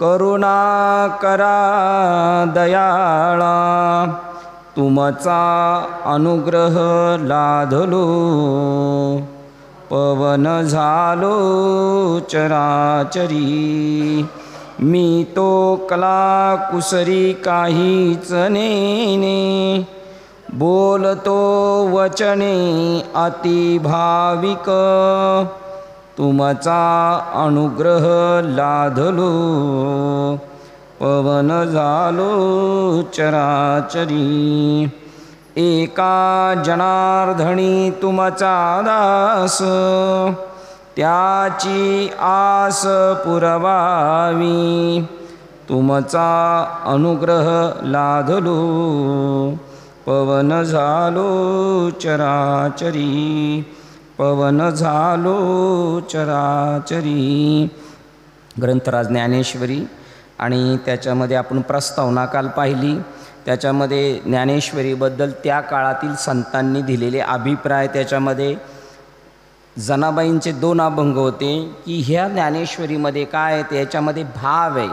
करुणा करा दयाळा, तुमचा अनुग्रह लाधलो, पवन झालो चराचरी। मी तो कला कुसरी काहीच नेने, बोलतो वचने अति भाविक, तुमचा अनुग्रह लाधलो, पवन झालो चराचरी। एका जनार्दनी तुमचा दास, त्याची आस पुरवावी, तुमचा अनुग्रह लाधलो, पवन झालो चराचरी, पवन झालो चराचरी। ग्रंथराज ज्ञानेश्वरी आणि त्याच्यामध्ये आपण प्रस्तावना काल पाहिली। त्याच्यामध्ये ज्ञानेश्वरीबद्दल त्या काळातील संतांनी दिलेले अभिप्राय, त्याच्यामध्ये जनाबाईंचे 2 अभंग होते की ह्या ज्ञानेश्वरीमध्ये काय आहे, त्याच्यामध्ये भाव आहे,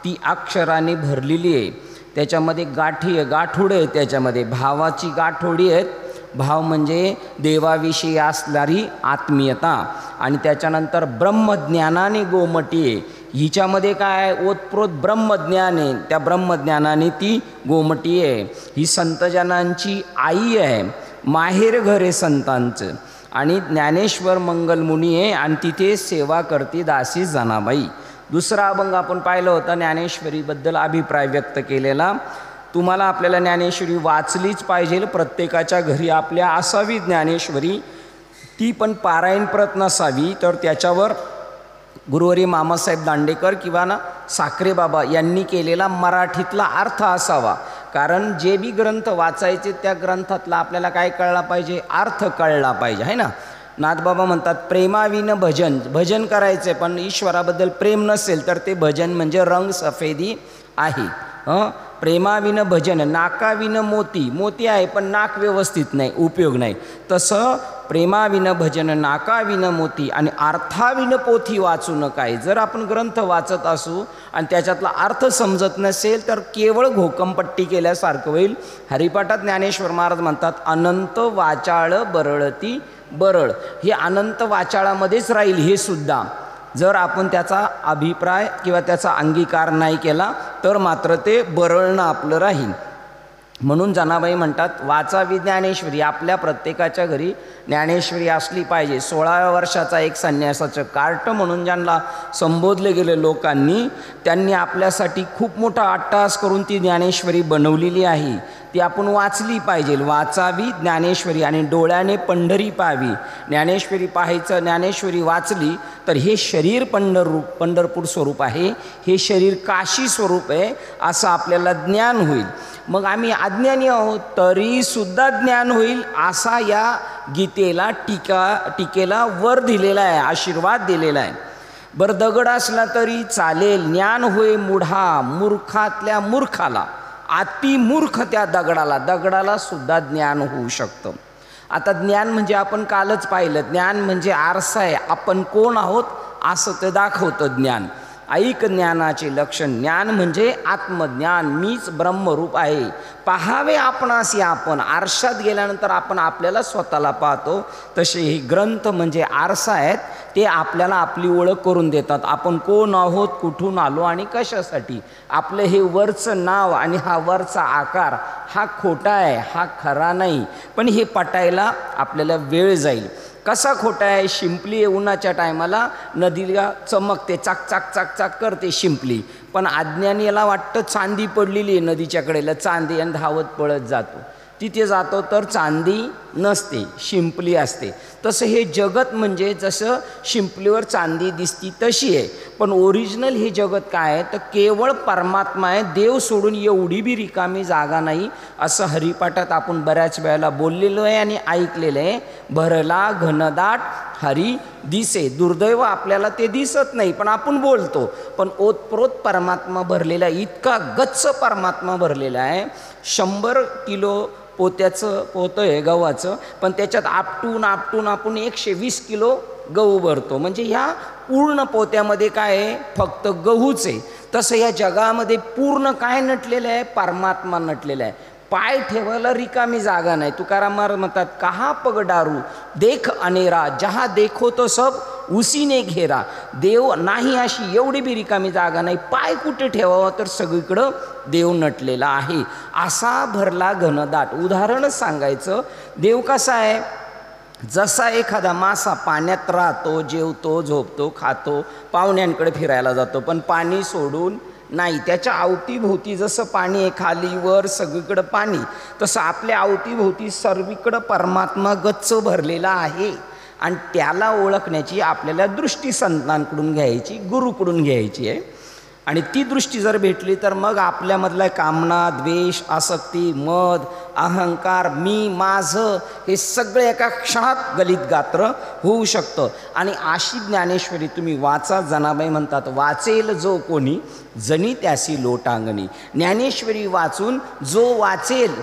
ती अक्षराने भरलेली आहे, त्याच्यामध्ये गाठी आहे, गाठोडे आहे, त्याच्यामध्ये भावाची गाठोडी आहेत। भाव म्हणजे देवाविषयी असणारी आत्मीयता, आणि त्याच्यानंतर ब्रह्मज्ञानाने गोमटी आहे, हिच्यामध्ये काय आहे, ओतप्रोत ब्रह्मज्ञान आहे, त्या ब्रह्मज्ञानाने ती गोमटी आहे। ही संतजनांची आई आहे, माहेर घर आहे संतांचं, आणि ज्ञानेश्वर मंगलमुनी आहे, आणि तिथे सेवा करते दासी जनाबाई। दुसरा अभंग आपण पाहिलं होतं ज्ञानेश्वरीबद्दल अभिप्राय व्यक्त केलेला। तुम्हाला आपल्याला ज्ञानेश्वरी वाचलीच पाहिजे, प्रत्येकाच्या घरी आपल्या असावी ज्ञानेश्वरी, ती पण पारायणप्रत नसावी। तर त्याच्यावर गुरुवारी मामासाहेब दांडेकर किंवा साखरे बाबा यांनी केलेला मराठीतला अर्थ असावा, कारण जे बी ग्रंथ वाचायचे त्या ग्रंथातला आपल्याला काय कळला पाहिजे, अर्थ कळला पाहिजे, आहे ना। नाथबाबा म्हणतात प्रेमाविन भजन, भजन करायचे पण ईश्वराबद्दल प्रेम नसेल तर ते भजन म्हणजे रंग सफेदी आहे। प्रेमाविन भजन, नाकाविन मोती, मोती आहे पण नाक व्यवस्थित नाही, उपयोग नाही, तसं प्रेमाविन भजन नाकाविन मोती, आणि अर्थाविन पोथी वाचू नका। जर आपण ग्रंथ वाचत असू आणि त्याच्यातला अर्थ समजत नसेल तर केवळ घोकमपट्टी केल्यासारखं होईल। हरिपाठात ज्ञानेश्वर महाराज म्हणतात अनंत वाचाळ बरळती बरळ, हे अनंत वाचाळामध्येच राहील हे सुद्धा, जर आपण त्याचा अभिप्राय किंवा त्याचा अंगीकार नाही केला तर मात्र ते बरळणं आपलं राहील। म्हणून जनाबाई म्हणतात वाचावी ज्ञानेश्वरी, आपल्या प्रत्येकाच्या घरी ज्ञानेश्वरी असली पाहिजे। 16व्या वर्षाचा एक संन्यासाचं कार्ट म्हणून ज्यांना संबोधले गेले लोकांनी, त्यांनी आपल्यासाठी खूप मोठा अट्टहास करून ती ज्ञानेश्वरी बनवलेली आहे, ती आपण वाचली पाहिजे। वाचावी ज्ञानेश्वरी आणि डोळ्याने पंढरी पाहावी। ज्ञानेश्वरी पाहायचं, ज्ञानेश्वरी वाचली तर हे शरीर पंढरपूर स्वरूप आहे, हे शरीर काशी स्वरूप आहे असं आपल्याला ज्ञान होईल। मग आम्ही अज्ञानी आहोत तरीसुद्धा ज्ञान होईल असा या गीतेला टीकेला वर दिलेला आहे, आशीर्वाद दिलेला आहे। बरं दगड असला तरी चालेल, ज्ञान होय मूढा, मूर्खातल्या मूर्खाला, अतिमूर्ख त्या दगडाला सुद्धा ज्ञान होऊ शकतं। आता ज्ञान म्हणजे आपण कालच पाहिलं, ज्ञान म्हणजे आरसा आहे, आपण कोण आहोत असं ते दाखवतं ज्ञान। ऐक ज्ञानाचे लक्षण, ज्ञान म्हणजे आत्मज्ञान, मीच ब्रह्मरूप आहे, पाहावे आपणासी आपण, आरशात गेल्यानंतर आपण आपल्याला स्वतःला पाहतो, तसे हे ग्रंथ म्हणजे आरसा आहेत, ते आपल्याला आपली ओळख करून देतात, आपण कोण आहोत, कुठून आलो आणि कशासाठी। आपलं हे वरचं नाव आणि हा वरचा आकार हा खोटा आहे, हा खरा नाही, पण हे पटायला आपल्याला वेळ जाईल। कसा खोटा आहे, शिंपली आहे, उन्हाच्या टायमाला नदीला चमकते, चाक चाक चाक चाक करते शिंपली, पण अज्ञानी याला वाटतं चांदी पडलेली आहे नदीच्या कडेला, चांदी, आणि धावत पळत जातो, तिथे जातो तर चांदी नसते, शिंपली असते। तसं हे जगत म्हणजे जसं शिंपलीवर चांदी दिसती तशी आहे, पण ओरिजिनल हे जगत काय आहे तर केवळ परमात्मा आहे, देव सोडून एवढी बी रिकामी जागा नाही, असं हरिपाठात आपण बऱ्याच वेळेला बोललेलो आहे आणि ऐकलेलं आहे। भरला घनदाट हरी दिसे, दुर्दैव आपल्याला ते दिसत नाही पण आपण बोलतो, पण ओतप्रोत परमात्मा भरलेला, इतका गच्च परमात्मा भरलेला आहे। 100 किलो पोत्याचं पोतं आहे गव्हाचं, पण त्याच्यात आपटून आपण 120 किलो गहू भरतो, म्हणजे ह्या पूर्ण पोत्यामध्ये काय आहे, फक्त गहूच आहे. तसं या जगामध्ये पूर्ण काय नटलेलं आहे, परमात्मा नटलेला आहे. पाय ठेवायला रिकामी जागा नाही. तुकाराम महाराज म्हणतात, कहा पग डारू देख अनेरा, जहा देखो तो सब उसीने घेरा. देव नाही अशी एवढी बी रिकामी जागा नाही. पाय कुठे ठेवावा तर सगळीकडं देव नटलेला आहे. असा भरला घनदाट. उदाहरणच सांगायचं, देव कसा आहे, जसा एखादा मासा पाण्यात राहतो, जेवतो, झोपतो, खातो, पाहुण्यांकडे फिरायला जातो, पण पाणी सोडून नाही. त्याच्या अवतीभोवती जसं पाणी आहे, खाली वर सगळीकडं पाणी, तसं आपल्या अवतीभोवती सर्वीकडं परमात्मा गच्च भरलेला आहे. आणि त्याला ओळखण्याची आपल्याला दृष्टी संतांकडून घ्यायची, गुरुकडून घ्यायची आहे. आणि ती दृष्टी जर भेटली तर मग आपल्यामधला कामना, द्वेष, आसक्ती, मद, अहंकार, मी, माझं हे सगळे एका क्षणात गलित गात्र होऊ शकतं. आणि अशी ज्ञानेश्वरी तुम्ही वाचा. जनाबाई म्हणतात, वाचेल जो कोणी जणी त्यासी लोटांगणी. ज्ञानेश्वरी वाचून जो वाचेल,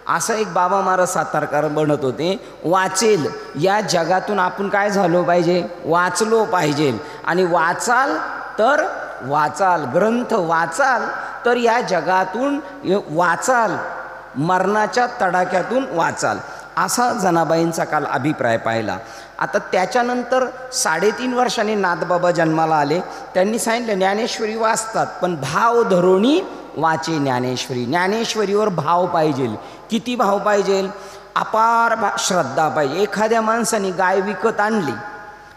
असं एक बाबा महाराज सातारकर बनत होते, वाचेल. या जगातून आपण काय झालो पाहिजे, वाचलो पाहिजे. आणि वाचाल तर वाचाल, ग्रंथ वाचाल तर या जगातून वाचाल, मरणाच्या तडाख्यातून वाचाल, असा जनाबाईंचा काल अभिप्राय पाहिला. आता त्याच्यानंतर 3.5 वर्षांनी नाथबाबा जन्माला आले. त्यांनी सांगितलं, ज्ञानेश्वरी वाचतात पण भाव धरोणी वाचे ज्ञानेश्वरी. ज्ञानेश्वरीवर भाव पाहिजे. किती भाव पाहिजे, अपार श्रद्धा पाहिजे. एखाद्या माणसाने गाय विकत आणली,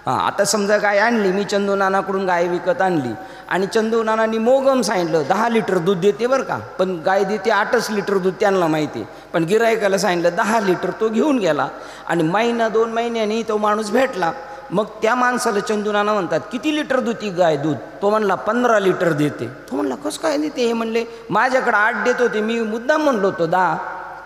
आता समजा गाय आणली, मी चंदू नानाकडून गाय विकत आणली आणि चंदू नानांनी मोगम सांगितलं 10 लिटर दूध देते बरं का, पण गाय देते 8 लिटर दूध, त्यांना माहिती. पण गिरायकाला सांगितलं 10 लिटर, तो घेऊन गेला. आणि महिना 2 महिन्यांनी तो माणूस भेटला. मग त्या माणसाला चंदू नाना म्हणतात, किती लिटर देते गाय दूध? तो म्हणला 15 लिटर देते. तो म्हणला, कसं काय देते? हे म्हणले, माझ्याकडे 8 देत होते, मी मुद्दाम म्हणलो होतो 10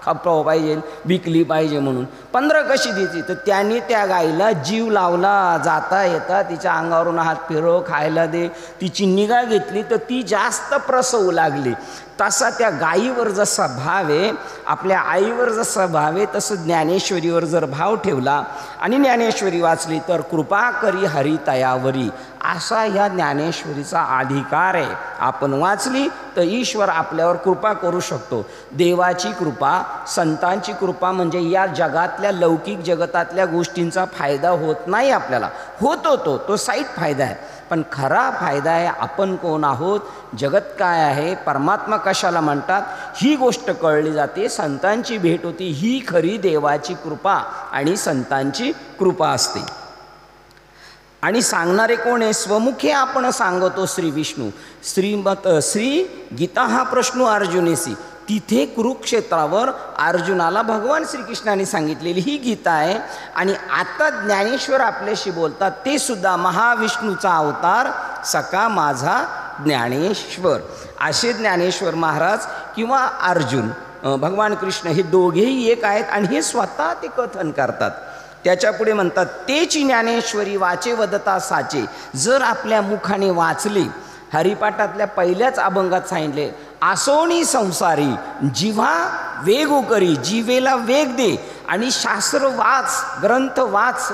खपाव पाहिजे, विकली पाहिजे म्हणून. 15 कशी देते? तर त्याने त्या गाईला जीव लावला. जाता येता तिच्या अंगावरून हात फिरव, खायला दे, तिची निगा घेतली तर ती जास्त प्रसवू लागली. तसा त्या गायीवर जसा भाव आहे, आपल्या आईवर जसा भाव आहे, तसं ज्ञानेश्वरीवर जर भाव ठेवला आणि ज्ञानेश्वरी वाचली तर कृपा करी हरी तयावरी, असा ह्या ज्ञानेश्वरीचा अधिकार आहे. आपण वाचली तर ईश्वर आपल्यावर कृपा करू शकतो. देवाची कृपा, संतांची कृपा म्हणजे या जगातल्या लौकिक जगतातल्या गोष्टींचा फायदा होत नाही आपल्याला. होतो तो साईट फायदा आहे, पण खरा फायदा आहे आपण कोण आहोत, जगत काय आहे, परमात्मा कशाला म्हणतात, ही गोष्ट कळली जाते. संतांची भेट होती, ही खरी देवाची कृपा आणि संतांची कृपा असते. आणि सांगणारे कोण आहे? स्वमुखे आपण सांगतो श्री विष्णू. श्री गीता हा प्रश्न अर्जुनेसी. तिथे कुरुक्षेत्रावर अर्जुनाला भगवान श्रीकृष्णाने सांगितलेली ही गीता आहे. आणि आता ज्ञानेश्वर आपल्याशी बोलतात, ते सुद्धा महाविष्णूचा अवतार सखा माझा ज्ञानेश्वर. असे ज्ञानेश्वर महाराज किंवा अर्जुन, भगवान कृष्ण हे दोघेही एक आहेत आणि हे स्वतः ते कथन करतात. त्याच्या पुढे म्हणतात, तेची ज्ञानेश्वरी वाचे वदता साचे. जर आपल्या मुखाने वाचले, हरिपाठातल्या पहिल्याच अभंगात सांगितले, आसोनी संसारी जिव्हा वेगो करी, जीवेला वेग दे. आणि शास्त्र वाच, ग्रंथ वाच,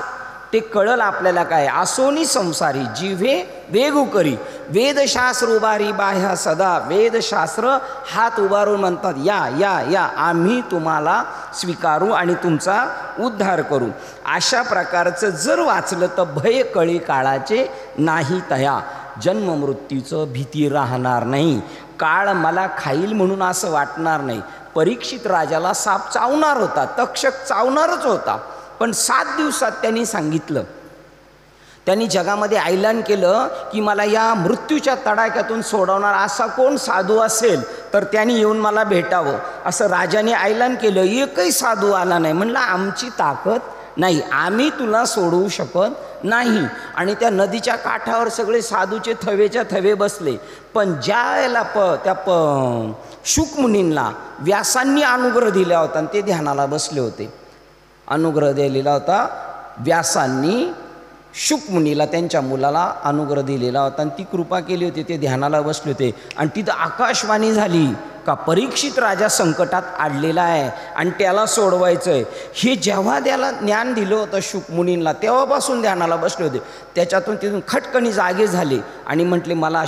ते कळल आपल्याला काय. आसोनी संसारी जिव्हे वेगो करी, वेदशास्त्र उभारी बाह्या सदा. वेदशास्त्र हात उभारून म्हणतात, या या या, आम्ही तुम्हाला स्वीकारू आणि तुमचा उद्धार करू. अशा प्रकारचं जर वाचलं तर भय कळी काळाचे नाही तया. जन्म मृत्यूचं भीती राहणार नाही. काळ मला खाईल म्हणून असं वाटणार नाही. परीक्षित राजाला साप चावणार होता, तक्षक चावणारच होता, पण 7 दिवसात त्यांनी सांगितलं, त्यांनी जगामध्ये ऐलान केलं की मला या मृत्यूच्या तडाख्यातून सोडवणार असा कोण साधू असेल तर त्यांनी येऊन मला भेटावं, असं राजाने ऐलान केलं. एकही साधू आला नाही. म्हणलं, आमची ताकद नाही, आम्ही तुला सोडवू शकत नाही. आणि त्या नदीच्या काठावर सगळे साधूचे थवेच्या थवे बसले. पण ज्या वेळेला त्या शुकमुनींना व्यासांनी अनुग्रह दिला होता आणि ते ध्यानाला बसले होते, अनुग्रह दिलेला होता व्यासांनी, शुकमुनीला त्यांच्या मुलाला अनुग्रह दिलेला होता आणि ती कृपा केली होती. ते ध्यानाला बसले होते आणि तिथं आकाशवाणी झाली का परीक्षित राजा संकटात अडलेला आहे आणि त्याला सोडवायचं आहे. हे जेव्हा त्याला ज्ञान दिलं होतं शुकमुनींना तेव्हापासून ध्यानाला बसले होते. त्याच्यातून तिथून खटकनी जागे झाले आणि म्हटले मला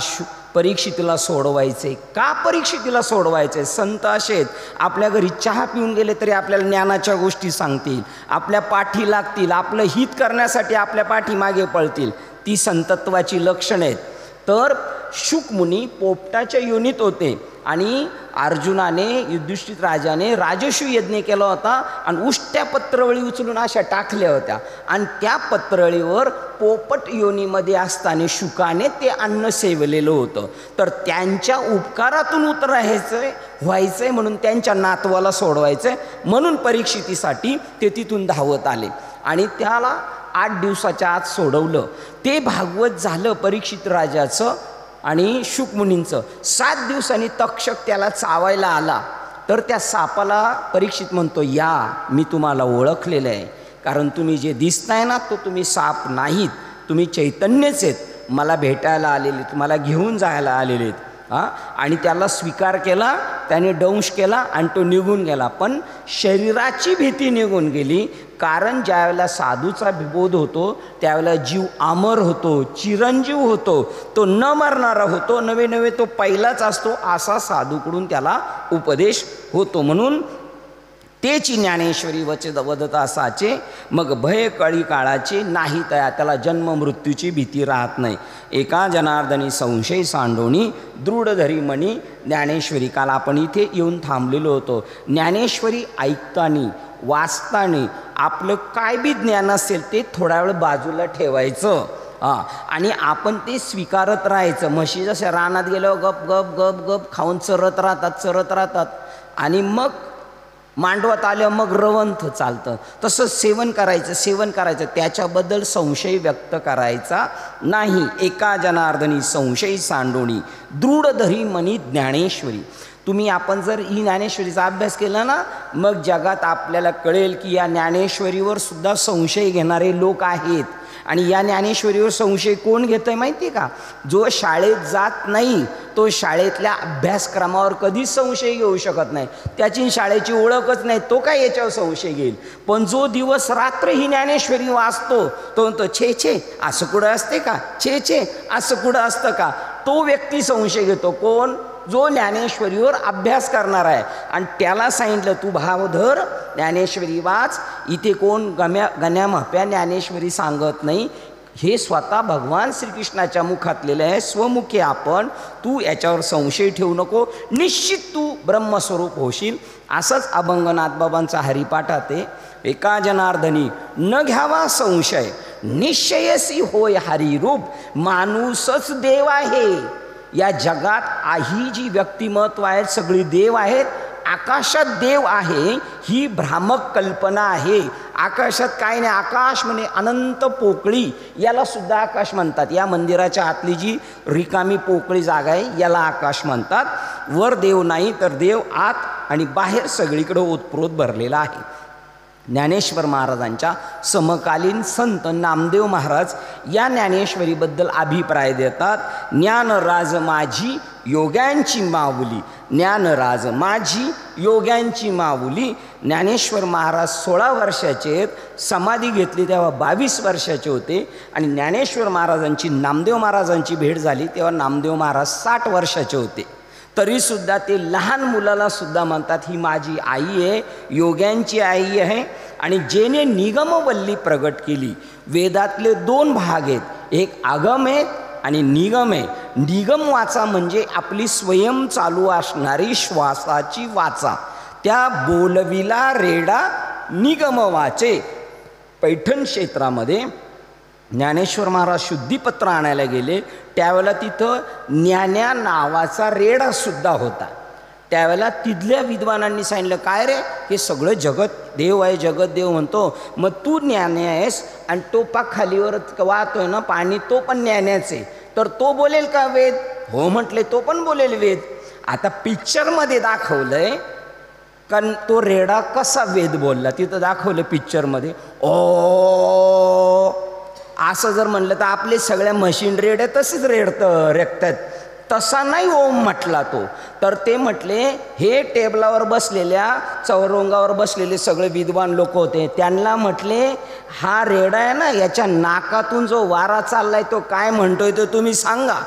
परीक्षितीला सोडवायचे. का परीक्षितीला सोडवायचे? संत असेच आपल्या घरी चहा पिऊन गेले तरी आपल्याला ज्ञानाच्या गोष्टी सांगतील, आपल्या पाठी लागतील, आपलं हित करण्यासाठी आपल्या पाठीमागे पळतील. ती संतत्वाची लक्षणं आहेत. तर शुकमुनी पोपटाच्या योनीत होते आणि अर्जुनाने युधिष्ठिर राजाने राजसू यज्ञ केला होता आणि उष्ट्या पत्रवळी उचलून अशा टाकल्या होत्या आणि त्या पत्रवळीवर पोपट योनीमध्ये असताना शुकाने ते अन्न सेवलेलं होतं. तर त्यांच्या उपकारातून उतरायचं व्हायचंय म्हणून त्यांच्या नातवाला सोडवायचंय म्हणून परीक्षितीसाठी ते तिथून धावत आले आणि त्याला 8 दिवसाच्या आत सोडवलं. ते भागवत झालं परीक्षित राजाचं आणि शुकमुनींचं. 7 दिवसांनी तक्षक त्याला चावायला आला तर त्या सापाला परीक्षित म्हणतो या मी तुम्हाला ओळखलेलं आहे, कारण तुम्ही जे दिसताय ना तो तुम्ही साप नाहीत, तुम्ही चैतन्यच आहेत, मला भेटायला आलेले, तुम्हाला घेऊन जायला आलेले आहेत. आणि त्याला स्वीकार केला, त्याने दंश केला आणि तो निघून गेला. पण शरीराची भीती निघून गेली, कारण ज्यावेळेला साधूचा बोध होतो त्यावेळेला जीव अमर होतो, चिरंजीव होतो, तो न मरणारा होतो, नवे नवे तो पहिलाच असतो असा साधूकडून त्याला उपदेश होतो. म्हणून तेची ज्ञानेश्वरी वदत असाचे मग भय कळी काळाचे नाही तया. त्याला जन्म मृत्यूची भीती राहत नाही. एका जनार्दनी संशय सांडोणी दृढ धरी मणी ज्ञानेश्वरी. काल आपण इथे येऊन थांबलेलो होतो. ज्ञानेश्वरी ऐकतानी वाचतानी आपलं काय बी ज्ञान असेल ते थोडा वेळ बाजूला ठेवायचं आणि आपण ते स्वीकारत राहायचं. म्हशी जशा रानात गेल्यावर गप गप गप गप खाऊन चरत राहतात आणि मग मांडवात आल्यावर मग रवंथ चालतं. तसं सेवन करायचं त्याच्याबद्दल संशय व्यक्त करायचा नाही. एका जनार्दनी संशय सांडोणी दृढ धरी मनी ज्ञानेश्वरी. आपण जर ही ज्ञानेश्वरीचा अभ्यास केला ना मग जगात आपल्याला कळेल की या ज्ञानेश्वरीवर सुद्धा संशय घेणारे लोक आहेत. आणि या ज्ञानेश्वरीवर संशय कोण घेतं आहे माहिती आहे का? जो शाळेत जात नाही तो शाळेतल्या अभ्यासक्रमावर कधीच संशय घेऊ शकत नाही. त्याची शाळेची ओळखच नाही, तो काय याच्यावर संशय घेईल. पण जो दिवस रात्र ही ज्ञानेश्वरी वाचतो तो म्हणतो छे छे असं कुठं असते का, छे छे असं कुठं असतं का, तो व्यक्ती संशय घेतो. कोण? जो ज्ञानेश्वरीवर अभ्यास करणार आहे. आणि त्याला सांगितलं तू भाव धर, ज्ञानेश्वरी वाच. इथे कोण गण्या महप्या ज्ञानेश्वरी सांगत नाही, हे स्वतः भगवान श्रीकृष्णाच्या मुखातलेलं आहे, स्वमुखी आपण. तू याच्यावर संशय ठेवू नको, निश्चित तू ब्रह्मस्वरूप होशील. असंच अभंगनाथ बाबांचा हरिपाठात आहे. एका जनार्दनी न घ्यावा संशय निश्चयसी होय हरिरूप. माणूसच देव आहे. या जगात ही जी व्यक्तिमत्व आहेत सगळी देव आहेत. आकाशात देव आहे ही भ्रामक कल्पना आहे. आकाशात काय नाही. आकाश म्हणजे अनंत पोकळी, याला सुद्धा आकाश म्हणतात. या मंदिराच्या आतली जी रिकामी पोकळी जागा आहे याला आकाश म्हणतात. वर देव नाही तर देव आत आणि बाहेर सगळीकडे ओतप्रोत भरलेला आहे. ज्ञानेश्वर महाराजांच्या समकालीन संत नामदेव महाराज या ज्ञानेश्वरीबद्दल अभिप्राय देतात. ज्ञानराज माझी योग्यांची माऊली, ज्ञानराज माझी योग्यांची माऊली. ज्ञानेश्वर महाराज 16 वर्षाचे आहेत. समाधी घेतली तेव्हा 22 वर्षाचे होते. आणि ज्ञानेश्वर महाराजांची नामदेव महाराजांची भेट झाली तेव्हा नामदेव महाराज 60 वर्षाचे होते. तरीसुद्धा ते लहान मुलाला सुद्धा म्हणतात ही माझी आई आहे, योग्यांची आई आहे. आणि जेने निगमवल्ली प्रगट केली. वेदातले 2 भाग आहेत, एक आगम आहे आणि निगम आहे. निगम वाचा म्हणजे आपली स्वयं चालू असणारी श्वासाची वाचा. त्या बोलविला रेडा निगम वाचे. पैठण क्षेत्रामध्ये ज्ञानेश्वर महाराज शुद्धीपत्र आणायला गेले त्यावेळेला तिथं ज्ञान्या नावाचा रेडासुद्धा होता. त्यावेळेला तिथल्या विद्वानांनी सांगितलं काय रे हे सगळं जगत देव आहे, जगत देव म्हणतो, मग तू ज्ञानी आहेस आणि टोपा खालीवर वाहतोय ना पाणी, तो पण ज्ञान्याचे, तर तो बोलेल का वेद? हो म्हटले तो पण बोलेल वेद. आता पिक्चरमध्ये दाखवलंय कारण तो रेडा कसा वेद बोलला तिथं दाखवलं पिक्चरमध्ये. ओ असं जर म्हणलं तर आपले सगळ्या मशीन रेड्या तसेच रेखतात, तसा नाही ओम म्हटला तो. तर ते म्हटले हे टेबलावर बसलेल्या चौरंगावर बसलेले सगळे विद्वान लोक होते, त्यांना म्हटले हा रेडा आहे ना, याच्या नाकातून जो वारा चाललाय तो काय म्हणतोय तो तुम्ही सांगा.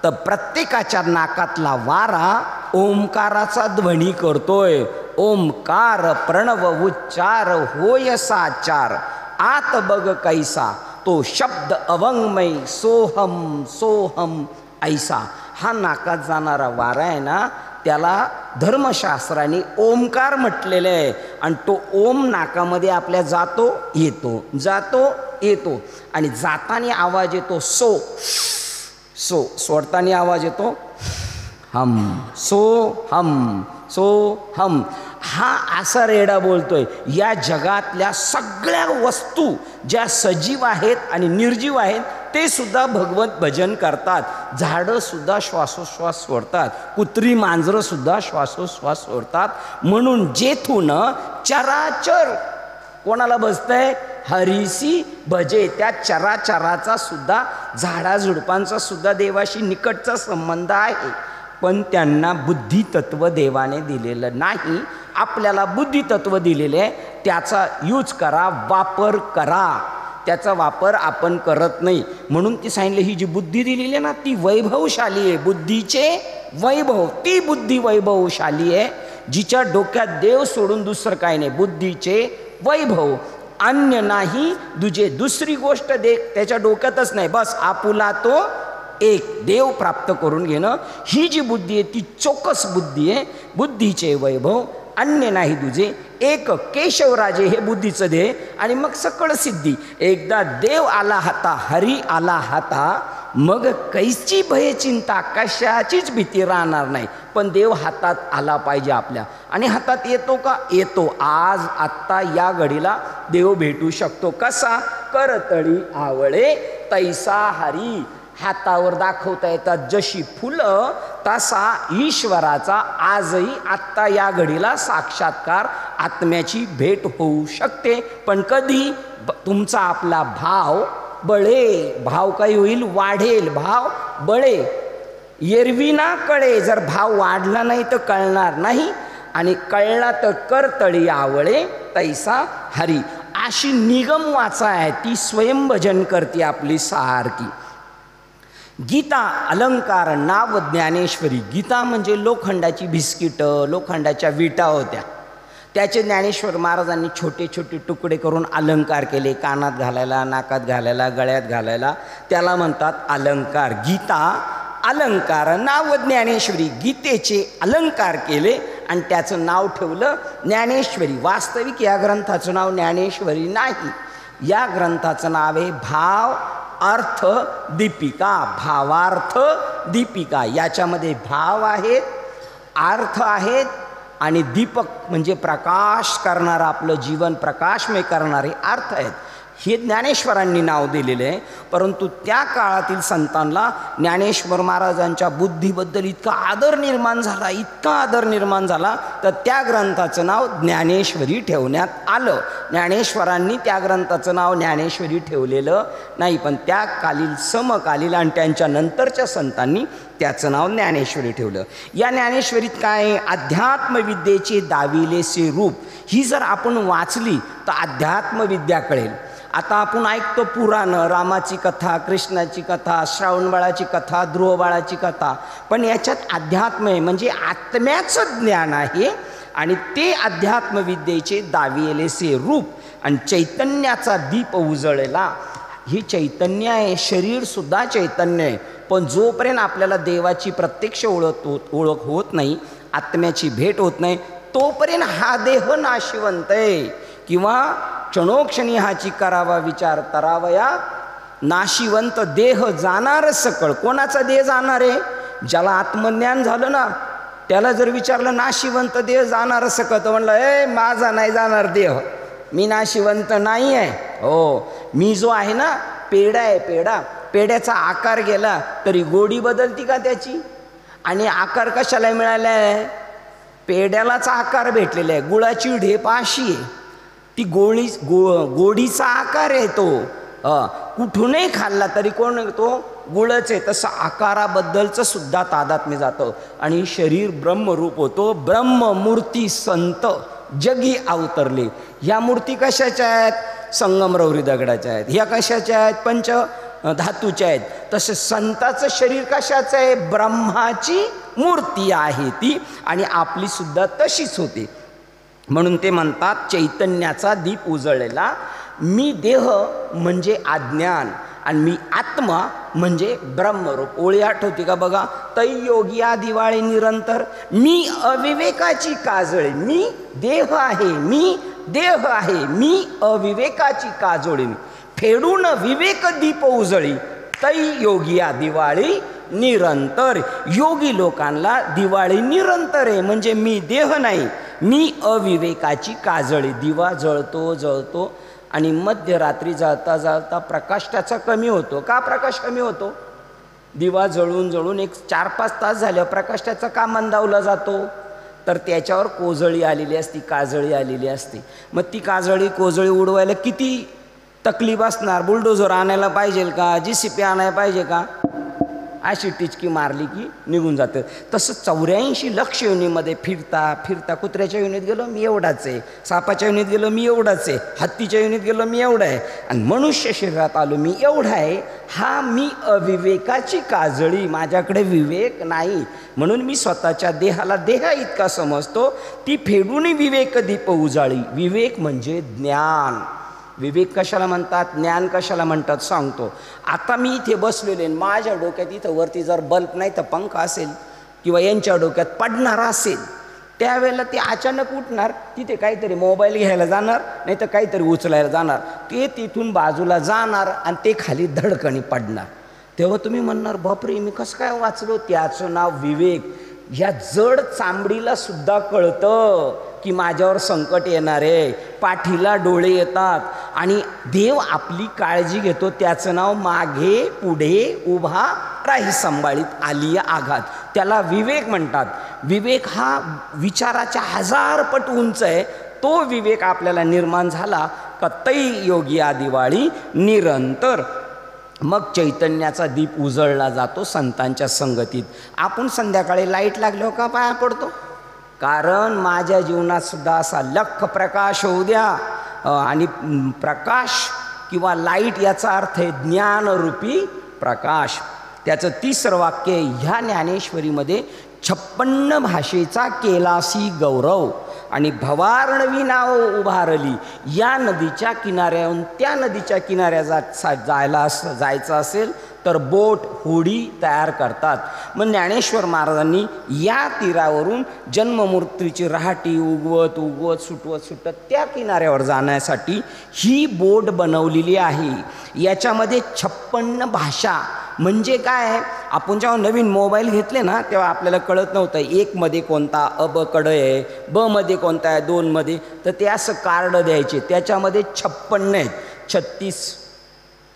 तर प्रत्येकाच्या नाकातला वारा ओंकाराचा ध्वनी करतोय. ओंकार प्रणव उच्चार होय साचार, आत बघ कैसा तो शब्द अवंगमय सोहम सोहम ऐसा. हा नाकात जाणारा वारा आहे ना, त्याला धर्मशास्त्राने ओंकार म्हटलेलं आहे. आणि तो ओम नाकामध्ये आपल्या जातो येतो, जातो येतो. आणि जाताना आवाज येतो सो सो, सोडताना आवाज येतो हम सो हम सो हम. हा असा रेडा बोलतोय. या जगातल्या सगळ्या वस्तू ज्या सजीव आहेत आणि निर्जीव आहेत ते सुद्धा भगवत भजन करतात. झाडं सुद्धा श्वासोश्वास सोडतात, कुत्री मांजरं सुद्धा श्वासोश्वास सोडतात. म्हणून जेथून चराचर कोणाला बसतंय, हरीसी भजे. त्या चराचराचा सुद्धा झाडाझुडपांचा सुद्धा देवाशी निकटचा संबंध आहे. पण त्यांना बुद्धितत्व देवाने दिलेलं नाही. आपल्याला बुद्धितत्व दिलेले आहे, त्याचा यूज करा, वापर करा. त्याचा वापर आपण करत नाही. म्हणून ती सांगितलं ही जी बुद्धी दिलेली आहे ना ती वैभवशाली आहे. बुद्धीचे वैभव, ती बुद्धी वैभवशाली आहे जिच्या डोक्यात देव सोडून दुसरं काय नाही. बुद्धीचे वैभव, अन्य नाही दुजे. दुसरी गोष्ट त्याच्या डोक्यातच नाही. बस आपुला तो एक देव प्राप्त करून घेणं, ही जी बुद्धी आहे ती चोकस बुद्धी आहे. बुद्धीचे वैभव, अन्य नाही दुजे. एक केशवराजे हे बुद्धीचं ध्येय. आणि मग सकळ सिद्धी. एकदा देव आला हाता, हरी आला हाता, मग कैची भय चिंता, कशाचीच भीती राहणार नाही. पण देव हातात आला पाहिजे आपल्या. आणि हातात येतो का? येतो. आज आत्ता या घडीला देव भेटू शकतो. कसा? करतळी आवळे तैसा हरी. हातावर दाखवता येतात जशी फुलं, तसा ईश्वराचा आजही आत्ता या घडीला साक्षात्कार, आत्म्याची भेट होऊ शकते. पण कधी? तुमचा आपला भाव बळे. भाव काही होईल? वाढेल. भाव बळे. एरवी ना कळे. जर भाव वाढला नाही तर कळणार नाही. आणि कळला तर करतळी आवळे तैसा हरी. अशी निगम वाचा आहे, ती स्वयंभजन करते आपली सारखी. गीता अलंकार नाव ज्ञानेश्वरी. गीता म्हणजे लोखंडाची बिस्किटं, लोखंडाच्या विटा होत्या. त्याचे ज्ञानेश्वर महाराजांनी छोटे छोटे तुकडे करून अलंकार केले. कानात घालायला, नाकात घालायला, गळ्यात घालायला. त्याला म्हणतात अलंकार. गीता अलंकार नाव ज्ञानेश्वरी. गीतेचे अलंकार केले आणि त्याचं नाव ठेवलं ज्ञानेश्वरी. वास्तविक या ग्रंथाचं नाव ज्ञानेश्वरी नाही. या ग्रंथाचं नाव आहे भाव अर्थ दीपिका. भावार्थ दीपिका. याच्यामध्ये भाव आहेत, अर्थ आहेत आणि दीपक म्हणजे प्रकाश करणारा, आपलं जीवन प्रकाशमय करणारे अर्थ आहेत. हे ज्ञानेश्वरांनी नाव दिलेले आहे. परंतु त्या काळातील संतांना ज्ञानेश्वर महाराजांच्या बुद्धीबद्दल इतका आदर निर्माण झाला, इतका आदर निर्माण झाला, तर त्या ग्रंथाचं नाव ज्ञानेश्वरी ठेवण्यात आलं. ज्ञानेश्वरांनी त्या ग्रंथाचं नाव ज्ञानेश्वरी ठेवलेलं नाही, पण त्या कालील समकालील आणि त्यांच्या नंतरच्या संतांनी त्याचं नाव ज्ञानेश्वरी ठेवलं. या ज्ञानेश्वरीत काय? अध्यात्मविद्येचे दाविलेसे रूप. ही जर आपण वाचली तर अध्यात्मविद्या कळेल. आता आपण ऐकतो पुराणं, रामाची कथा, कृष्णाची कथा, श्रावणबाळाची कथा, ध्रुवबाळाची कथा, पण याच्यात अध्यात्म आहे, म्हणजे आत्म्याचं ज्ञान आहे. आणि ते अध्यात्मविद्येचे दाविलेसे रूप. आणि चैतन्याचा दीप उजळला. ही चैतन्य आहे, शरीरसुद्धा चैतन्य आहे. पण जोपर्यंत आपल्याला देवाची प्रत्यक्ष ओळख होत नाही, आत्म्याची भेट होत नाही, तोपर्यंत हा देह नाशिवंत आहे. किंवा क्षणोक्षणी हाची करावा विचार तरावया, नाशिवंत देह जाणार सकळ. कोणाचा देह जाणार आहे? ज्याला आत्मज्ञान झालं ना, त्याला जर विचारलं नाशिवंत देह जाणार सकळ, तर म्हणलं माझा नाही जाणार देह, मी नाशिवंत नाही आहे. हो, मी जो आहे ना पेढा आहे, पेढा. पेढ्याचा आकार गेला तरी गोडी बदलती का त्याची? आणि आकार कशाला मिळाला आहे? पेढ्यालाच आकार भेटलेला आहे. गुळाची ढेप अशी आहे, ती गोडीचा आकार आहे तो. कुठूनही खाल्ला तरी कोण तो गुळच आहे, तसं आकाराबद्दलचं सुद्धा तादात्म्य जातं आणि शरीर ब्रह्मरूप होतो. ब्रह्ममूर्ती संत जगी अवतरले. ह्या मूर्ती कशाच्या आहेत? संगमरवरी दगडाच्या आहेत. ह्या कशाच्या आहेत? पंच धातूच्या आहेत. तसे संताचं शरीर कशाचं आहे? ब्रह्माची मूर्ती आहे ती, आणि आपली सुद्धा तशीच होती. म्हणून ते म्हणतात चैतन्याचा दीप उजळलेला. मी देह म्हणजे अज्ञान आणि मी आत्मा म्हणजे ब्रह्मरूप. ओळी आठवती का बघा? तै योगिया दिवाळी निरंतर, मी अविवेकाची काजळी, मी देह आहे, मी देह आहे, मी अविवेकाची काजोळी, फेडून विवेक दीप उजळी, तै योगिया दिवाळी निरंतर. योगी लोकांना दिवाळी निरंतर आहे, म्हणजे मी देह नाही, मी अविवेकाची काजळी. दिवा जळतो जळतो आणि मध्यरात्री जळता जळता प्रकाश त्याचा कमी होतो. का प्रकाश कमी होतो? दिवा जळून जळून एक 4-5 तास झाल्यावर प्रकाश त्याचा का मंदावला जातो? तर त्याच्यावर कोजळी आलेली असती, काजळी आलेली असते. मग ती काजळी कोजळी उडवायला किती तकलीफ असणार? बुलडोझर आणायला पाहिजे का? JCB आणायला पाहिजे का? अशी टिचकी मारली की निघून जातं. तसं 84 लक्ष योनीमध्ये फिरता फिरता, कुत्र्याच्या योनीत गेलो मी एवढाच आहे, सापाच्या योनीत गेलो मी एवढाच आहे, हत्तीच्या योनीत गेलो मी एवढा आहे, आणि मनुष्य शरीरात आलो मी एवढा आहे. हा मी अविवेकाची काजळी, माझ्याकडे विवेक नाही, म्हणून मी स्वतःच्या देहाला देहा इतका समजतो. ती फेडून विवेक दीप उजाळी. विवेक म्हणजे ज्ञान. विवेक कशाला म्हणतात? ज्ञान कशाला म्हणतात सांगतो. आता मी इथे बसलेले, माझ्या डोक्यात इथं वरती जर बल्ब नाही तर पंखा असेल, किंवा यांच्या डोक्यात पडणार असेल, त्यावेळेला ते अचानक उठणार, तिथे काहीतरी मोबाईल घ्यायला जाणार, नाही तर काहीतरी उचलायला जाणार, ते तिथून बाजूला जाणार आणि ते खाली धडकणी पडणार. तेव्हा तुम्ही म्हणणार बापरे मी कसं काय वाचलो? त्याचं नाव विवेक. ह्या जड चांबडीला सुद्धा कळतं की माझ्यावर संकट येणार आहे, पाठीला डोळे येतात आणि देव आपली काळजी घेतो. त्याचं नाव मागे पुढे उभा राही संभाळीत आली आघात. त्याला विवेक म्हणतात. विवेक हा विचाराच्या 1000 पट उंच आहे. तो विवेक आपल्याला निर्माण झाला का तै योगिया दिवाळी निरंतर. मग चैतन्याचा दीप उजळला जातो संतांच्या संगतीत. आपण संध्याकाळी लाईट लागल्यावर का पाया पडतो? कारण माझ्या जीवनात सुद्धा असा लख प्रकाश होऊ द्या. आणि प्रकाश किंवा लाईट याचा अर्थ आहे ज्ञानरूपी प्रकाश. त्याचं 3रं वाक्य ह्या ज्ञानेश्वरीमध्ये 56 भाषेचा केलासी गौरव आणि भवार्णवी नाव उभारली. या नदीच्या किनाऱ्याहून त्या नदीच्या किनाऱ्या जायचं असेल तर बोट होडी तयार करतात. मग ज्ञानेश्वर महाराजांनी या तीरावरून जन्ममृत्यूची रहाटी उगवत उगवत सुटवत सुटत त्या किनाऱ्यावर जाण्यासाठी ही बोट बनवलेली आहे. याच्यामध्ये 56 भाषा म्हणजे काय? आपण जेव्हा नवीन मोबाईल घेतले ना तेव्हा आपल्याला कळत नव्हतं 1 मध्ये कोणता अ कडं आहे, ब मध्ये कोणता आहे, 2 मध्ये, तर ते असं कार्ड द्यायचे. त्याच्यामध्ये 56 आहेत. 36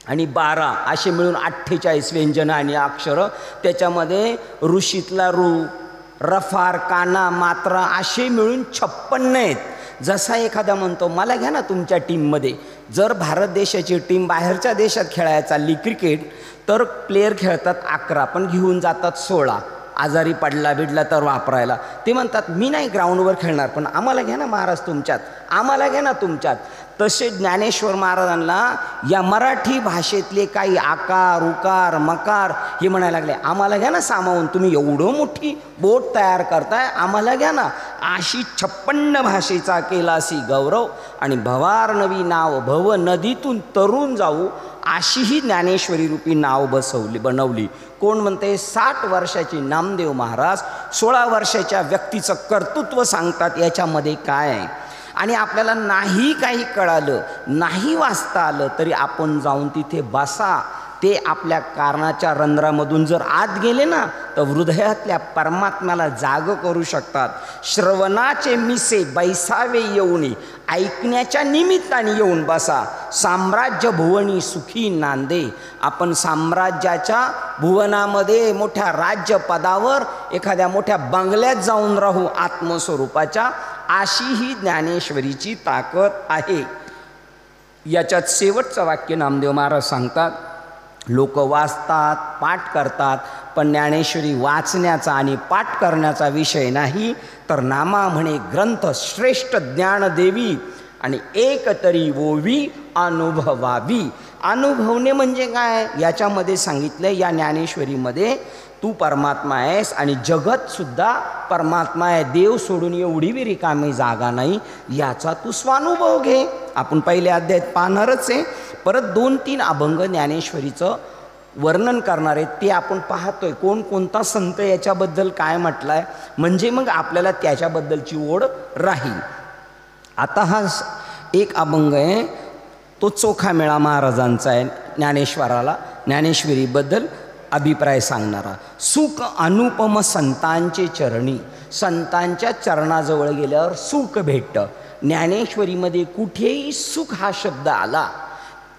आणि 12 असे मिळून 48 व्यंजनं आणि अक्षरं. त्याच्यामध्ये ऋषीतला रू, रफार, काना, मात्रा असे मिळून 56 आहेत. जसा एखादा म्हणतो मला घ्या ना तुमच्या टीममध्ये. जर भारत देशाची टीम बाहेरच्या देशात खेळायला चालली क्रिकेट तर प्लेयर खेळतात 11 पण घेऊन जातात 16. आजारी पडला बिडला तर वापरायला. ते म्हणतात मी नाही ग्राउंडवर खेळणार पण आम्हाला घ्या ना महाराज तुमच्यात, आम्हाला घ्या ना तुमच्यात. तसे ज्ञानेश्वर महाराजांना या मराठी भाषेतले काही आकार उकार मकार हे म्हणायला लागले आम्हाला घ्या ना सामावून, तुम्ही एवढं मोठी बोट तयार करताय, आम्हाला घ्या ना. अशी 56 भाषेचा केलासी गौरव आणि भवार्णवी नाव, भव नदीतून तरून जाऊ अशी ही ज्ञानेश्वरी रूपी नाव बनवली. कोण म्हणते? 60 वर्षाची नामदेव महाराज 16 वर्षाच्या व्यक्तीचं कर्तृत्व सांगतात. याच्यामध्ये काय आहे? आणि आपल्याला नाही काही कळालं, नाही वाचता आलं तरी आपण जाऊन तिथे बसा. ते आपल्या कारणाच्या रंध्रामधून जर आत गेले ना तर हृदयातल्या परमात्म्याला जाग करू शकतात. श्रवणाचे मिसे बैसावे येऊनी, ऐकण्याच्या निमित्ताने येऊन बसा. साम्राज्य भुवनी सुखी नांदे. आपण साम्राज्याच्या भुवनामध्ये मोठ्या राज्यपदावर एखाद्या मोठ्या बंगल्यात जाऊन राहू आत्मस्वरूपाच्या. अशी ही ज्ञानेश्वरीची ताकद आहे. याच्यात शेवटचं वाक्य नामदेव महाराज सांगतात, लोक वाचतात, पाठ करतात, पण ज्ञानेश्वरी वाचण्याचा आणि पाठ करण्याचा विषय नाही, तर नामा म्हणे ग्रंथ श्रेष्ठ ज्ञान देवी आणि एक तरी ओवी अनुभवावी. अनुभवणे म्हणजे काय, याच्यामध्ये सांगितलं या ज्ञानेश्वरीमध्ये तू परमात्मा आहेस आणि जगतसुद्धा परमात्मा आहे, देव सोडून एवढी बी रिकामी जागा नाही, याचा तू स्वानुभव घे. आपण पहिल्या अध्यायात पाहणारच आहे. परत 2-3 अभंग ज्ञानेश्वरीचं वर्णन करणार आहेत, ते आपण पाहतोय कोणकोणता संत याच्याबद्दल काय म्हटलं आहे, म्हणजे मग आपल्याला त्याच्याबद्दलची ओढ राहील. आता हा एक अभंग आहे तो चोखामेळा महाराजांचा आहे, ज्ञानेश्वरीबद्दल अभिप्राय सांगणारा. सुख अनुपम संतांचे चरणी, संतांच्या चरणाजवळ गेल्यावर सुख भेटतं. ज्ञानेश्वरीमध्ये कुठेही सुख हा शब्द आला,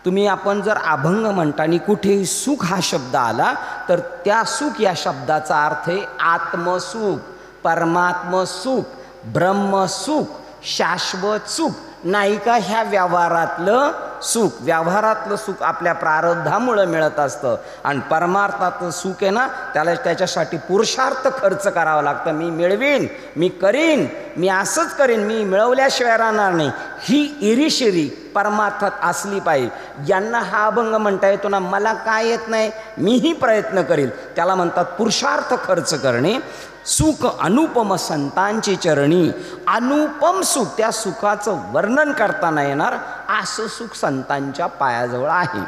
तुम्ही आपण जर अभंग म्हणताना कुठेही सुख हा शब्द आला तर त्या सुख या शब्दाचा अर्थ आहे आत्मसुख, परमात्मसुख, ब्रह्मसुख, शाश्वत सुख, नाही का ह्या व्यवहारातलं सुख. व्यवहारातलं सुख आपल्या प्रारब्धामुळं मिळत असतं आणि परमार्थातलं सुख आहे ना, त्याच्यासाठी पुरुषार्थ खर्च करावा लागतं. मी मिळवीन, मी करीन, मी असंच करीन, मी मिळवल्याशिवाय राहणार नाही, ही इरिशिरी परमार्थात असली पाहिजे. यांना हा अभंग म्हणता येतो ना, मला काय येत नाही, मीही प्रयत्न करील, त्याला म्हणतात पुरुषार्थ खर्च करणे. सुख अनुपम संतांची चरणी, अनुपम सुख, त्या सुखाचं वर्णन करता येणार असं सुख संतांच्या पायाजवळ आहे.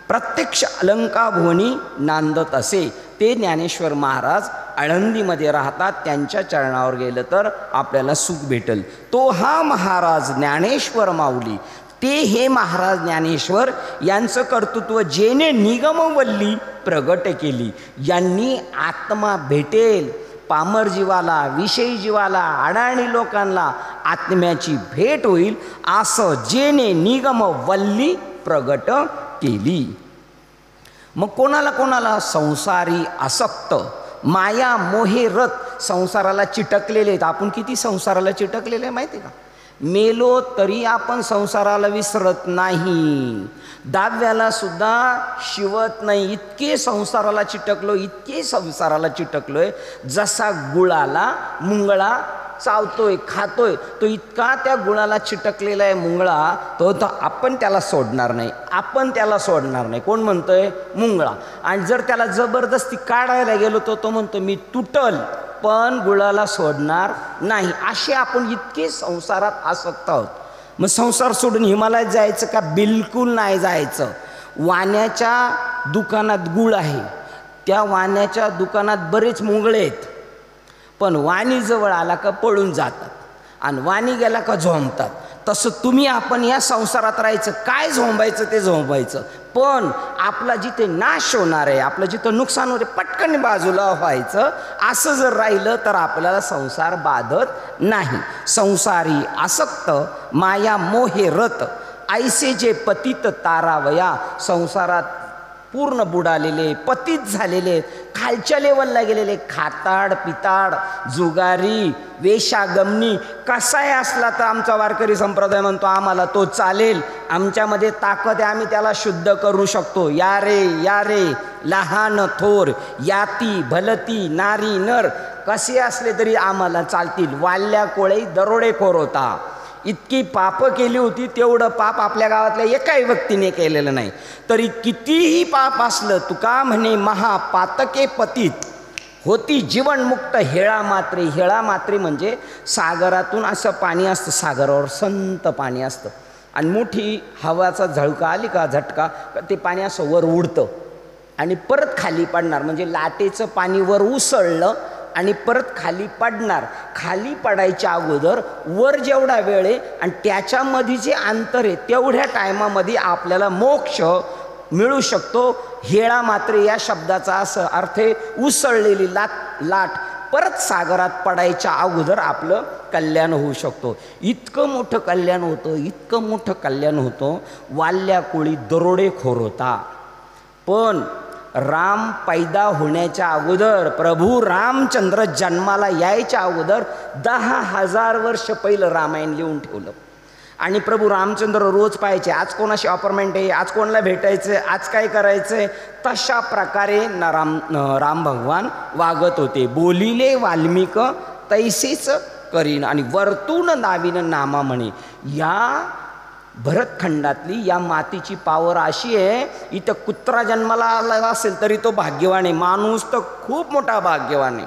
प्रत्यक्ष अलंकाभुवनी नांदत असे, ते ज्ञानेश्वर महाराज आळंदीमध्ये राहतात, त्यांच्या चरणावर गेलं तर आपल्याला सुख भेटेल. तो हा महाराज ज्ञानेश्वर माऊली, ते हे महाराज ज्ञानेश्वर यांचं कर्तृत्व जेने निगमवल्ली प्रगट केली. यांनी आत्मा भेटेल, पामर जीवाला, विषयी जीवाला, अडाणी लोकांना आत्म्याची भेट होईल असं जेने निगमवल्ली प्रगट केली. मग कोणाला कोणाला, संसारी आसक्त, माया मोहे रत, संसाराला चिटकलेले आहेत. आपण किती संसाराला चिटकलेले आहे माहिती आहे का? मेलो तरी आपण संसाराला विसरत नाही, दहाव्याला सुद्धा शिवत नाही, इतके संसाराला चिटकलो, इतके संसाराला चिटकलोय. जसा गुळाला मुंगळा चावतोय, खातोय, तो इतका त्या गुळाला चिटकलेला आहे मुंगळा, तो आपण त्याला सोडणार नाही, आपण त्याला सोडणार नाही. कोण म्हणतोय? मुंगळा. आणि जर त्याला जबरदस्ती काढायला गेलो तो म्हणतो मी तुटल, पण गुळाला सोडणार नाही. असे आपण इतके संसारात आसक्त आहोत. मग संसार सोडून हिमालयात जायचं का? बिलकुल नाही जायचं. वाण्याच्या दुकानात गुळ आहे, त्या वाण्याच्या दुकानात बरेच मुंगळे आहेत, पण वाणी जवळ आला का पळून जातात आणि वाणी गेला का झोंबतात. तसं तुम्ही आपण या संसारात राहायचं, काय झोंबायचं ते झोंबायचं, पण आपला जिथे नाश होणार आहे, आपलं जिथं नुकसान होते पटकन बाजूला व्हायचं. असं जर राहिलं तर आपल्याला संसार बाधत नाही. संसारी आसक्त, माया मोहे रत, ऐसे जे पतित तारावया, संसारात पूर्ण बुडालेले, पतित झालेले, खालच्या लेवलला गेलेले, खाताड पिताड, जुगारी, वेशागमनी, कसाही असला तर आमचा वारकरी संप्रदाय म्हणतो आम्हाला तो चालेल, आमच्यामध्ये ताकद आहे, आम्ही त्याला शुद्ध करू शकतो. या रे लहान थोर, याती भलती नारी नर, कसे असले तरी आम्हाला चालतील. वाल्या कोळी दरोडेखोर होता, इतकी पापं केली होती, तेवढं पाप आपल्या गावातल्या एकाही व्यक्तीने केलेलं नाही. तरी कितीही पाप असलं, तुका म्हणे महापातके पतित होती जीवनमुक्त हेळा मात्रे. हेळा मात्रे म्हणजे सागरातून असं पाणी असतं, सागरावर संत पाणी असतं आणि मोठी हवाचा झळका आली का, झटका, ते पाणी असं वर उडतं आणि परत खाली पडणार. म्हणजे लाटेचं पाणी वर उसळलं आणि परत खाली पडणार. खाली पडायच्या अगोदर वर जेवढा वेळ आहे आणि त्याच्यामध्ये जे अंतर आहे तेवढ्या टायमामध्ये आपल्याला मोक्ष मिळू शकतो. हेळा मात्रे या शब्दाचा असं अर्थ आहे उसळलेली लाट परत सागरात पडायच्या अगोदर आपलं कल्याण होऊ शकतो. इतकं मोठं कल्याण होतं, इतकं मोठं कल्याण होतं. वाल्या कोळी दरोडेखोर होता, पण राम पैदा होण्याच्या अगोदर, प्रभू रामचंद्र जन्माला यायच्या अगोदर 10,000 वर्ष पहिलं रामायण लिहून ठेवलं आणि प्रभू रामचंद्र रोज पाहायचे, आज कोणाशी अपॉइंटमेंट आहे, आज कोणाला भेटायचं आहे, आज काय करायचं आहे. तशा प्रकारे राम भगवान वागत होते. बोलिले वाल्मिक तैसेच करीन आणि वर्तून नाविन नामा म्हणे. या भरतखंडातली या मातीची पावर अशी आहे, इथं कुत्रा जन्माला आला असेल तरी तो भाग्यवान आहे, माणूस तर खूप मोठा भाग्यवान आहे.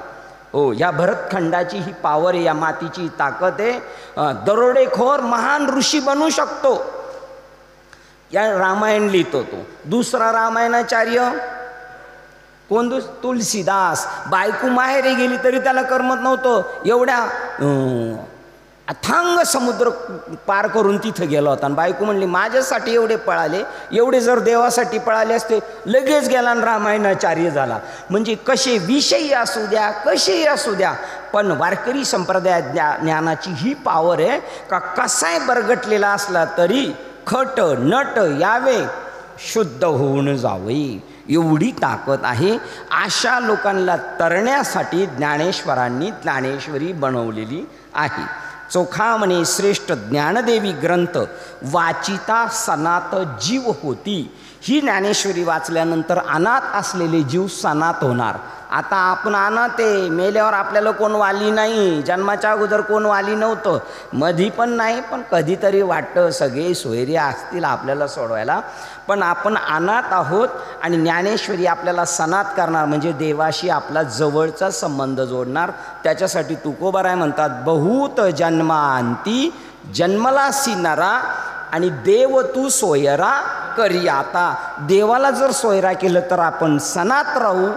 हो, या भरतखंडाची ही पावर आहे, या मातीची ताकद आहे. दरोडेखोर महान ऋषी बनू शकतो. या रामायण लिहितो तो. दुसरा रामायणाचार्य कोण? तुलसीदास. बायको माहेरी गेली तरी त्याला करमत नव्हतं, एवढ्या अथांग समुद्र पार करून तिथं गेला होता. आणि बायको म्हणली माझ्यासाठी एवढे पळाले, एवढे जर देवासाठी पळाले असते लगेच गेला आणि रामायणाचार्य झाला. म्हणजे कसे विषयी असू द्या, कसेही असू द्या, पण वारकरी संप्रदाय ज्ञानाची ही पावर आहे का कसाय बरगटलेला असला तरी खट नट यावे शुद्ध होऊन जावे, एवढी ताकद आहे. अशा लोकांना तरण्यासाठी ज्ञानेश्वरांनी ज्ञानेश्वरी बनवलेली आहे. चोखा म्हणे श्रेष्ठ ज्ञानदेवी ग्रंथ वाचिता सनात जीव होती. ही ज्ञानेश्वरी वाचल्यानंतर अनाथ असलेले जीव सनात होणार. आता आपण अनाथ आहे, मेल्यावर आपल्याला कोण वाली नाही, जन्माच्या अगोदर कोण वाली नव्हतं, मधी पण नाही, पण कधीतरी वाटतं सगळे सोयरे असतील आपल्याला सोडवायला, पण आपण अनाथ आहोत. आणि ज्ञानेश्वरी आपल्याला सनात करणार, म्हणजे देवाशी आपला जवळचा संबंध जोडणार. त्याच्यासाठी तुकोबाराय म्हणतात, बहुत जन्मांती जन्मलासी नरा आणि देव तू सोयरा करी. आता देवाला जर सोयरा केलं तर आपण सनात राहू.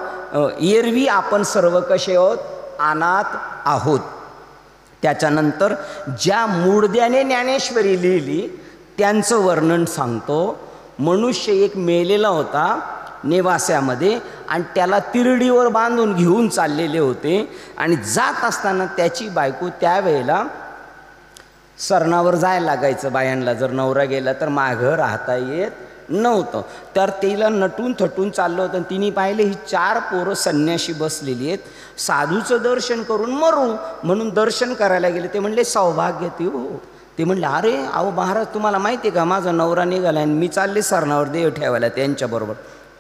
एरवी आपण सर्व कसे आहोत? अनाथ आहोत. त्याच्यानंतर ज्या मूळद्याने ज्ञानेश्वरी लिहिली त्यांचं वर्णन सांगतो. मनुष्य एक मेलेला होता नेवास्यामध्ये आणि त्याला तिरडीवर बांधून घेऊन चाललेले होते. आणि जात असताना त्याची बायको त्यावेळेला सरणावर जायला लागायचं बायांना, जर नवरा गेला तर मागं राहता येत नव्हतं. तर तिला नटून थटून चाललं होतं. तिने पाहिले ही 4 पोरं संन्याशी बसलेली आहेत, साधूचं दर्शन करून मरू म्हणून दर्शन करायला गेले. ते म्हणले सौभाग्य ते हो. ते म्हणले अरे अहो महाराज तुम्हाला माहिती आहे का माझा नवरा निघाला आणि मी चालले सरणावर देव ठेवायला त्यांच्याबरोबर,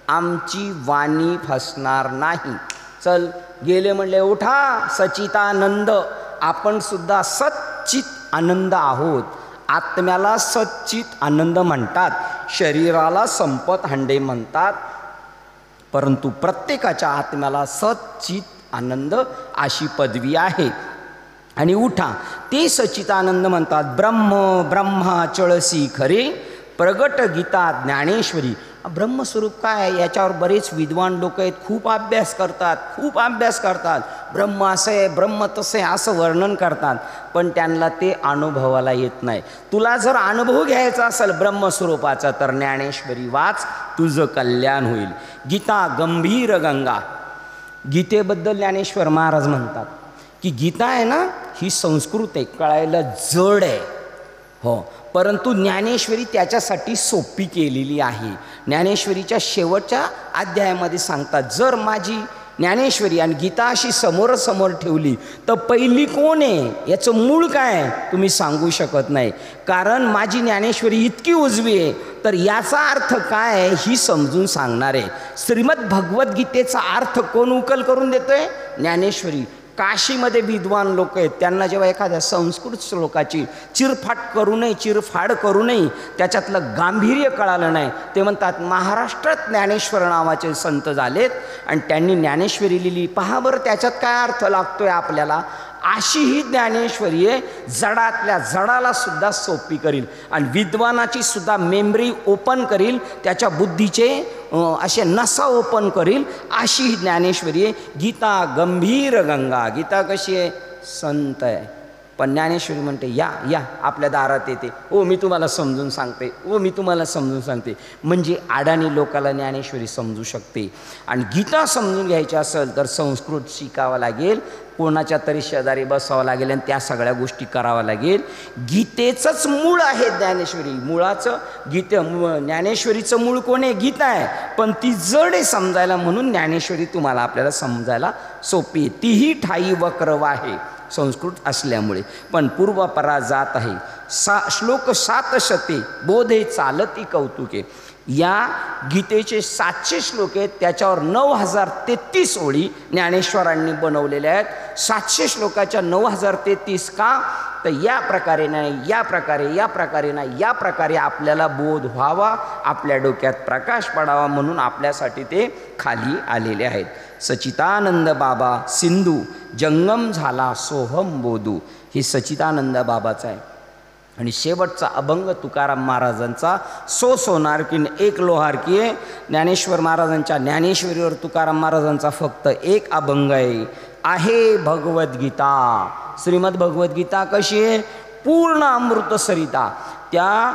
आमची वाणी फसणार नाही. चल गेले. म्हणले उठा सच्चितानंद, आपण सुद्धा सच्चित आनंद आहोत. आत्म्याला सच्चित आनंद म्हणतात, शरीराला संपत हांडे म्हणतात, परंतु प्रत्येकाच्या आत्म्याला सच्चित आनंद अशी पदवी आहे. आणि उठा ते सच्चितानंद म्हणतात. ब्रह्माचळसी खरे प्रगट गीता ज्ञानेश्वरी. ब्रह्मस्वरूप काय आहे याच्यावर बरेच विद्वान लोक आहेत, खूप अभ्यास करतात. ब्रह्म असं आहे, ब्रह्म तसं आहे असं वर्णन करतात, पण त्यांना ते अनुभवाला येत नाही. तुला जर अनुभव घ्यायचा असेल ब्रह्मस्वरूपाचा तर ज्ञानेश्वरी वाच, तुझं कल्याण होईल. गीता गंभीर गंगा. गीतेबद्दल ज्ञानेश्वर महाराज म्हणतात की गीता आहे ना ही संस्कृत आहे, कळायला जड आहे हो, परंतु ज्ञानेश्वरी त्याच्यासाठी सोपी केलेली आहे. ज्ञानेश्वरीच्या शेवटच्या अध्यायामध्ये सांगतात, जर माझी ज्ञानेश्वरी आणि गीता अशी समोरासमोर ठेवली तर पहिली कोण आहे याचं मूळ काय तुम्ही सांगू शकत नाही. कारण माझी ज्ञानेश्वरी इतकी उजवी आहे तर याचा अर्थ काय आहे ही समजून सांगणार आहे. श्रीमद भगवद्गीतेचा अर्थ कोण उकल करून देतोय? ज्ञानेश्वरी. काशीमध्ये विद्वान लोक आहेत, त्यांना जेव्हा एखाद्या संस्कृत श्लोकाची चिरफाड करू नये त्याच्यातलं गांभीर्य कळालं नाही, ते म्हणतात महाराष्ट्रात ज्ञानेश्वर नावाचे संत झालेत आणि त्यांनी ज्ञानेश्वरी लिहिली, पहा बरं त्याच्यात काय अर्थ लागतोय आपल्याला. अशी ही ज्ञानेश्वरी आहे, जडातल्या जडाला सुद्धा सोपी करील आणि विद्वानाची सुद्धा मेमरी ओपन करील, त्याच्या बुद्धीचे असे नसा ओपन करील, अशी ही ज्ञानेश्वरी आहे. गीता गंभीर गंगा. गीता कशी आहे? संत आहे, पण ज्ञानेश्वरी म्हणते या या आपल्या दारात येते, ओ मी तुम्हाला समजून सांगते. म्हणजे अडाणी लोकाला ज्ञानेश्वरी समजू शकते. आणि गीता समजून घ्यायची असेल तर संस्कृत शिकावं लागेल, कोणाच्या तरी शेजारी बसावं लागेल आणि त्या सगळ्या गोष्टी कराव्या लागेल. गीतेचंच मूळ आहे ज्ञानेश्वरी. ज्ञानेश्वरीचं मूळ कोण आहे? गीता आहे, पण ती जड आहे समजायला, म्हणून ज्ञानेश्वरी तुम्हाला आपल्याला समजायला सोपी आहे. तीही ठाई वक्रव आहे संस्कृत असल्यामुळे, पण पूर्वपरा जात आहे. श्लोक 700 बोधे चालती कौतुके. या गीतेचे 700 श्लोक आहेत, त्याच्यावर 9033 ओळी ज्ञानेश्वरांनी बनवलेल्या आहेत. 700 श्लोकाच्या 9033 का? तर या प्रकारे नाही, या प्रकारे, या प्रकारे नाही, या प्रकारे आपल्याला बोध व्हावा, आपल्या डोक्यात प्रकाश पडावा म्हणून आपल्यासाठी ते खाली आलेले आहेत. सच्चिदानंद बाबा सिंधू जंगम झाला सोहम बोधू, हे सच्चिदानंद बाबाचं आहे. आणि शेवटचा अभंग तुकाराम महाराजांचा सो सोनार की एक लोहार की आहे. ज्ञानेश्वर महाराजांच्या ज्ञानेश्वरीवर तुकाराम महाराजांचा फक्त एक अभंग आहे भगवद्गीता. श्रीमद भगवद्गीता कशी आहे? पूर्ण अमृत सरिता. त्या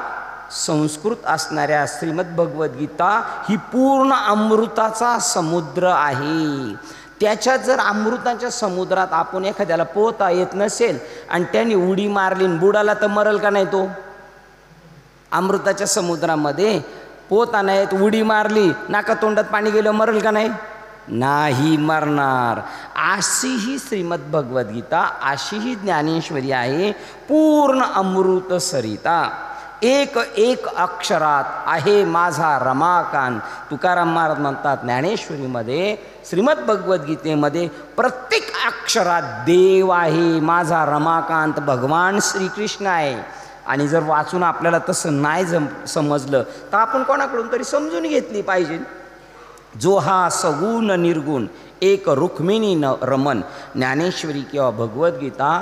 संस्कृत असणाऱ्या श्रीमद भगवद्गीता ही पूर्ण अमृताचा समुद्र आहे. त्याच्यात जर अमृताच्या समुद्रात आपण एखाद्याला पोहता येत नसेल आणि त्याने उडी मारली बुडाला तर मरल का नाही? तो अमृताच्या समुद्रामध्ये पोहता नाहीत, उडी मारली, नाका तोंडात पाणी गेलं, मरल का नाही? नाही मरणार. अशी ही श्रीमद भगवद्गीता, अशी ही ज्ञानेश्वरी आहे, पूर्ण अमृत सरिता. एक एक अक्षरात आहे माझा रमाकांत. तुकाराम महाराज म्हणतात ज्ञानेश्वरीमध्ये, श्रीमद भगवद्गीतेमध्ये प्रत्येक अक्षरात देव आहे, माझा रमाकांत भगवान श्रीकृष्ण आहे. आणि जर वाचून आपल्याला तसं नाही समजलं तर आपण कोणाकडून तरी समजून घेतली पाहिजे. जो हा सगुण निर्गुण एक रुक्मिणी रमन. ज्ञानेश्वरी किंवा भगवद्गीता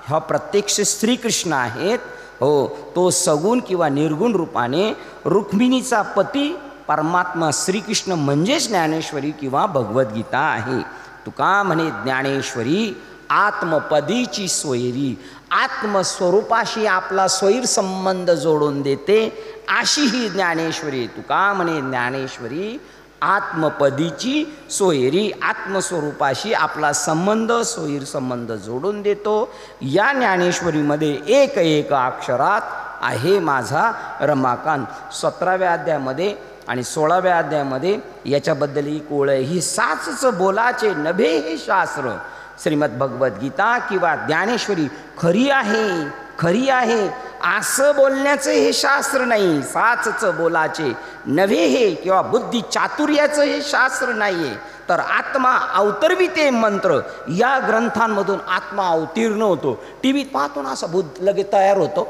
ह्या प्रत्यक्ष श्रीकृष्ण आहेत. हो, तो सगुण किंवा निर्गुण रूपाने रुक्मिणीचा पती परमात्मा श्रीकृष्ण म्हणजेच ज्ञानेश्वरी किंवा भगवद्गीता आहे. तुका म्हणे ज्ञानेश्वरी आत्मपदीची सोयरी, आत्मस्वरूपाशी आपला स्वैर संबंध जोडून देते, अशी ही ज्ञानेश्वरी. तुका म्हणे ज्ञानेश्वरी आत्मपदीची सोयरी, आत्मस्वरूपाशी आपला संबंध स्वैर संबंध जोडून देतो. या ज्ञानेश्वरीमध्ये एक एक अक्षरात आहे माझा रमाकांत. 17व्या अध्यायामध्ये आणि 16व्या अध्यायामध्ये याच्याबद्दल ही ओळ आहे. ही साचच बोलाचे नभे हे शास्त्र. श्रीमद भगवद्गीता किंवा ज्ञानेश्वरी खरी आहे, खरी आहे असं बोलण्याचं हे शास्त्र नाही. साचच बोलाचे नव्हे हे किंवा बुद्धी चातुर्याचं हे शास्त्र नाही आहे. तर आत्मा अवतरविते मंत्र, या ग्रंथांमधून आत्मा अवतीर्ण होतो. टी व्हीत पाहतो ना असा भूत लगेच तयार होतो,